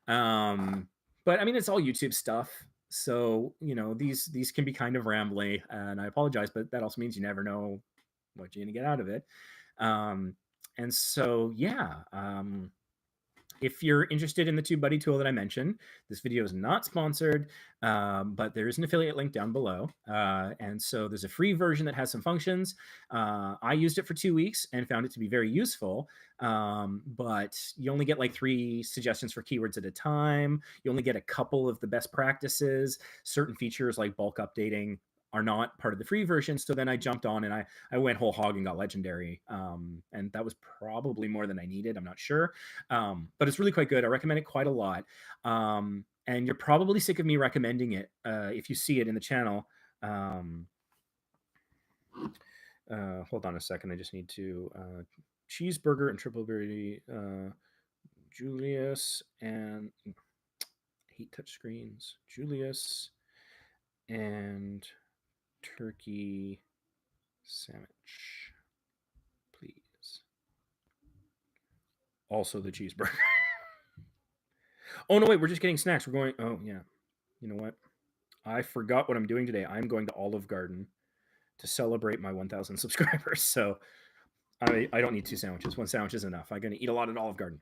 But I mean, it's all YouTube stuff. So, these can be kind of rambly, and I apologize, but that also means you never know what you're going to get out of it. And so, yeah, if you're interested in the TubeBuddy tool that I mentioned, this video is not sponsored, but there is an affiliate link down below. And so there's a free version that has some functions. I used it for 2 weeks and found it to be very useful, but you only get like 3 suggestions for keywords at a time. You only get a couple of the best practices. Certain features like bulk updating are not part of the free version. So then I jumped on and I went whole hog and got legendary. And that was probably more than I needed. I'm not sure. But it's really quite good. I recommend it quite a lot. And you're probably sick of me recommending it if you see it in the channel. Hold on a second. I just need to cheeseburger and triple birdie, Julius, and I hate touch screens. Julius and turkey sandwich, please. Also the cheeseburger. Oh, no, wait, we're just getting snacks. We're going, oh, yeah. You know what? I forgot what I'm doing today. I'm going to Olive Garden to celebrate my 1,000 subscribers. So I don't need 2 sandwiches. 1 sandwich is enough. I'm going to eat a lot at Olive Garden.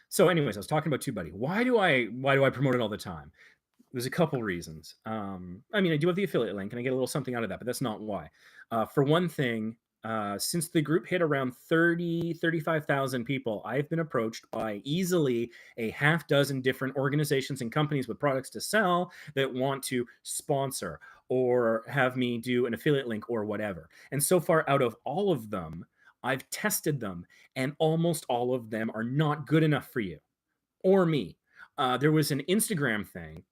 So anyways, I was talking about TubeBuddy. Why do I promote it all the time? There's a couple reasons. I mean, I do have the affiliate link and I get a little something out of that, but that's not why. For one thing, since the group hit around 35,000 people, I've been approached by easily a half dozen different organizations and companies with products to sell that want to sponsor or have me do an affiliate link or whatever. And so far, out of all of them, I've tested them and almost all of them are not good enough for you or me. There was an Instagram thing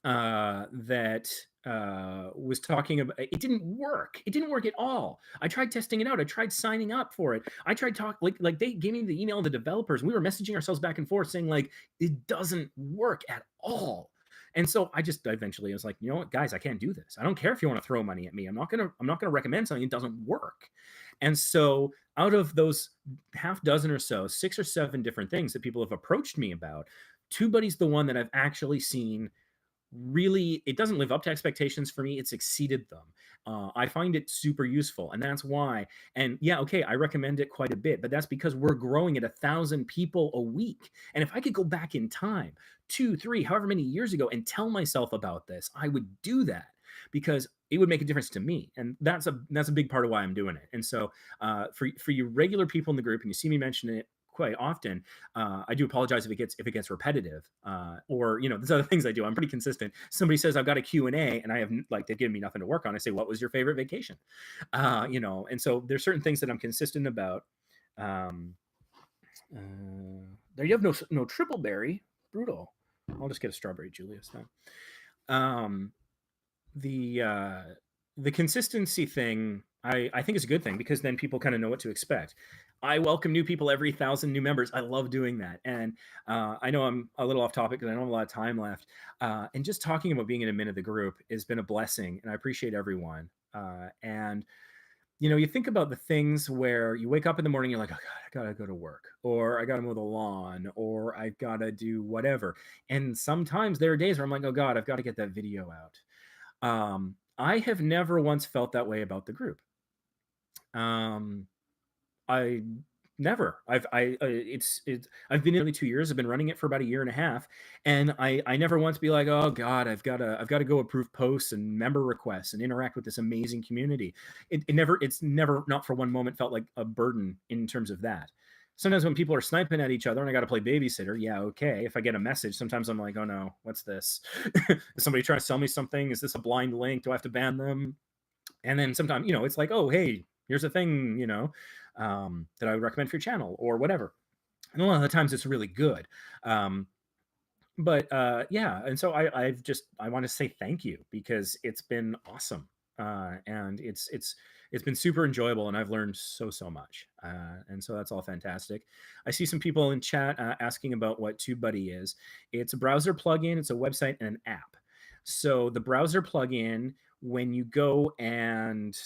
that was talking about it didn't work. It didn't work at all. I tried testing it out. I tried signing up for it. I tried like they gave me the email of the developers. We were messaging ourselves back and forth saying like it doesn't work at all. And so I just eventually was like, you know what, guys, I can't do this. I don't care if you want to throw money at me. I'm not gonna recommend something that doesn't work. And so out of those half dozen or so, 6 or 7 different things that people have approached me about, TubeBuddy's the one that I've actually seen really it doesn't live up to expectations for me. It's exceeded them. I find it super useful, and that's why. And yeah, okay, I recommend it quite a bit, but that's because we're growing at 1,000 people a week. And if I could go back in time, 2, 3, however many years ago, and tell myself about this, I would do that because it would make a difference to me, and that's a big part of why I'm doing it. And so, for you regular people in the group, and you see me mention it quite often, I do apologize if it gets repetitive, or there's other things I do. I'm pretty consistent. Somebody says I've got a Q&A, and I have like they've given me nothing to work on. I say, what was your favorite vacation? And so there's certain things that I'm consistent about. Um, there you have no triple berry, brutal. I'll just get a strawberry Julius then. The consistency thing I think is a good thing because then people kind of know what to expect. I welcome new people every 1,000 new members. I love doing that. And I know I'm a little off topic because I don't have a lot of time left. And just talking about being an admin of the group has been a blessing, and I appreciate everyone. And you think about the things where you wake up in the morning, you're like, oh God, I gotta go to work, or I gotta mow the lawn, or I gotta do whatever. And sometimes there are days where I'm like, oh God, I've got to get that video out. I have never once felt that way about the group. Um, I never. I've been in nearly 2 years. I've been running it for about a year and a half, and I never once be like, oh God, I've got to go approve posts and member requests and interact with this amazing community. It's never not for one moment felt like a burden in terms of that. Sometimes when people are sniping at each other and I got to play babysitter, yeah, okay. If I get a message, sometimes I'm like, oh no, what's this? Is somebody trying to sell me something? Is this a blind link? Do I have to ban them? And then sometimes, it's like, oh, hey, here's a thing, that I would recommend for your channel or whatever. And a lot of the times it's really good. But yeah, and so I want to say thank you because it's been awesome. And it's been super enjoyable, and I've learned so much. And so that's all fantastic. I see some people in chat asking about what TubeBuddy is. It's a browser plugin, it's a website and an app. So the browser plugin, when you go and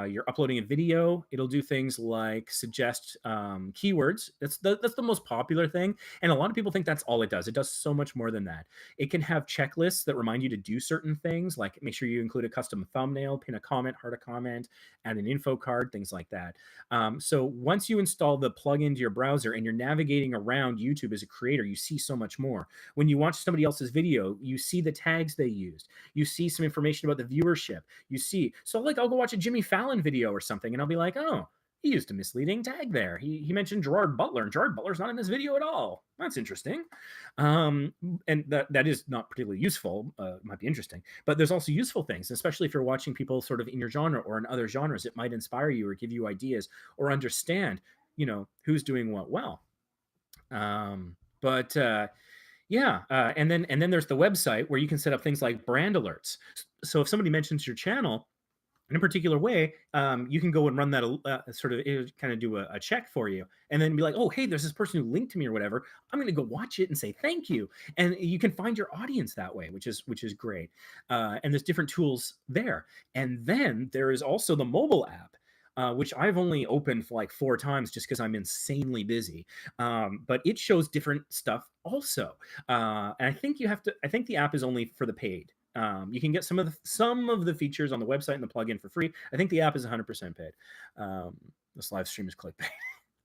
you're uploading a video, it'll do things like suggest keywords. That's the most popular thing, and a lot of people think that's all it does. It does so much more than that. It can have checklists that remind you to do certain things, like make sure you include a custom thumbnail, pin a comment, heart a comment, add an info card, things like that. So once you install the plugin to your browser and you're navigating around YouTube as a creator, you see so much more. When you watch somebody else's video, you see the tags they used. You see some information about the viewership. You see, so like I'll go watch a Jimmy Fallon video or something, and I'll be like, oh, he used a misleading tag there. He mentioned Gerard Butler, and Gerard Butler's not in this video at all. That's interesting. And that is not particularly useful. Might be interesting, but there's also useful things, especially if you're watching people sort of in your genre or in other genres. It might inspire you or give you ideas or understand, who's doing what well. But yeah, and then there's the website where you can set up things like brand alerts. So if somebody mentions your channel in a particular way, you can go and run that sort of kind of do a check for you, and then be like, oh, hey, there's this person who linked to me or whatever. I'm going to go watch it and say thank you, and you can find your audience that way, which is great. And there's different tools there, and then there is also the mobile app. Which I've only opened for like 4 times just because I'm insanely busy. But it shows different stuff also. And I think I think the app is only for the paid. You can get some of the features on the website and the plugin for free. I think the app is 100% paid. This live stream is clickbait.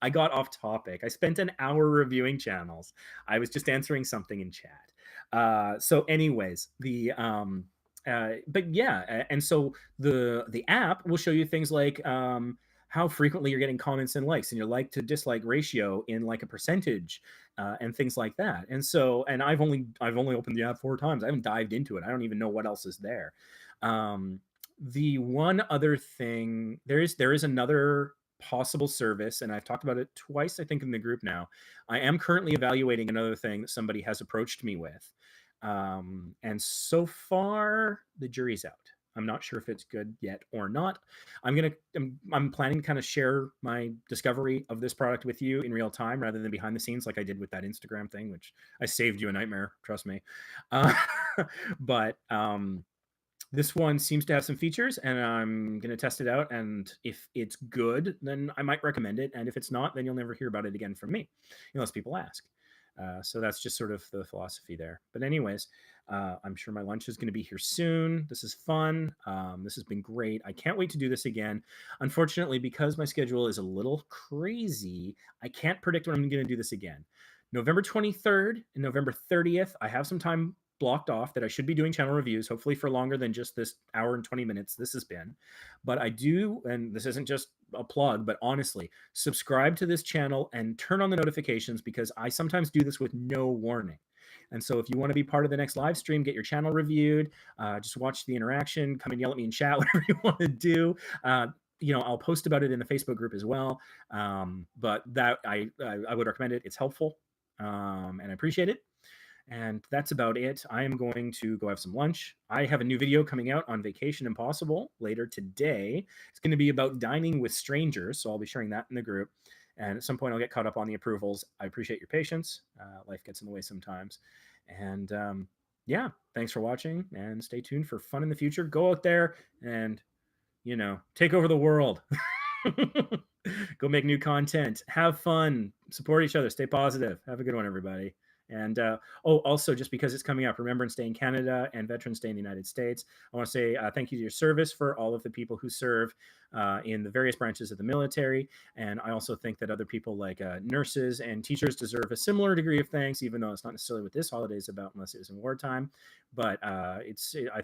I got off topic. I spent an hour reviewing channels. I was just answering something in chat. So anyways, but yeah, and so the app will show you things like how frequently you're getting comments and likes, and your like to dislike ratio in like a percentage, and things like that. And so, and I've only opened the app 4 times. I haven't dived into it. I don't even know what else is there. The one other thing, there is another possible service, and I've talked about it twice, I think, in the group now. I am currently evaluating another thing that somebody has approached me with. And so far, the jury's out. I'm not sure if it's good yet or not. I'm planning to kind of share my discovery of this product with you in real time rather than behind the scenes like I did with that Instagram thing, which I saved you a nightmare, trust me. Uh, but this one seems to have some features, and I'm going to test it out. And if it's good, then I might recommend it. And if it's not, then you'll never hear about it again from me, unless people ask. So that's just sort of the philosophy there. But anyways, I'm sure my lunch is going to be here soon. This is fun. This has been great. I can't wait to do this again. Unfortunately, because my schedule is a little crazy, I can't predict when I'm going to do this again. November 23rd and November 30th, I have some time blocked off that I should be doing channel reviews, hopefully for longer than just this hour and 20 minutes this has been. But I do, and this isn't just a plug, but honestly, subscribe to this channel and turn on the notifications because I sometimes do this with no warning. And so if you want to be part of the next live stream, get your channel reviewed, just watch the interaction, come and yell at me in chat, whatever you want to do. I'll post about it in the Facebook group as well. But that I would recommend it. It's helpful, and I appreciate it. And that's about it. I am going to go have some lunch. I have a new video coming out on Vacation Impossible later today. It's going to be about dining with strangers, so I'll be sharing that in the group. And at some point, I'll get caught up on the approvals. I appreciate your patience. Life gets in the way sometimes. And yeah, thanks for watching, and stay tuned for fun in the future. Go out there and, take over the world. Go make new content. Have fun. Support each other. Stay positive. Have a good one, everybody. And also, just because it's coming up, Remembrance Day in Canada and Veterans Day in the United States, I want to say thank you to your service for all of the people who serve in the various branches of the military. And I also think that other people like nurses and teachers deserve a similar degree of thanks, even though it's not necessarily what this holiday is about unless it was in wartime. But I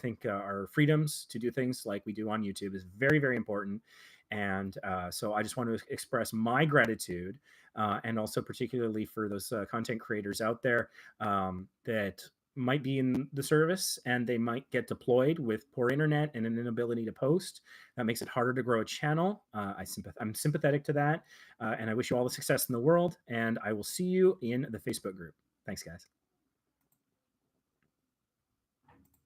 think our freedoms to do things like we do on YouTube is very, very important. And so I just want to express my gratitude, and also particularly for those content creators out there that might be in the service and they might get deployed with poor internet and an inability to post. That makes it harder to grow a channel. I'm sympathetic to that. And I wish you all the success in the world. And I will see you in the Facebook group. Thanks, guys.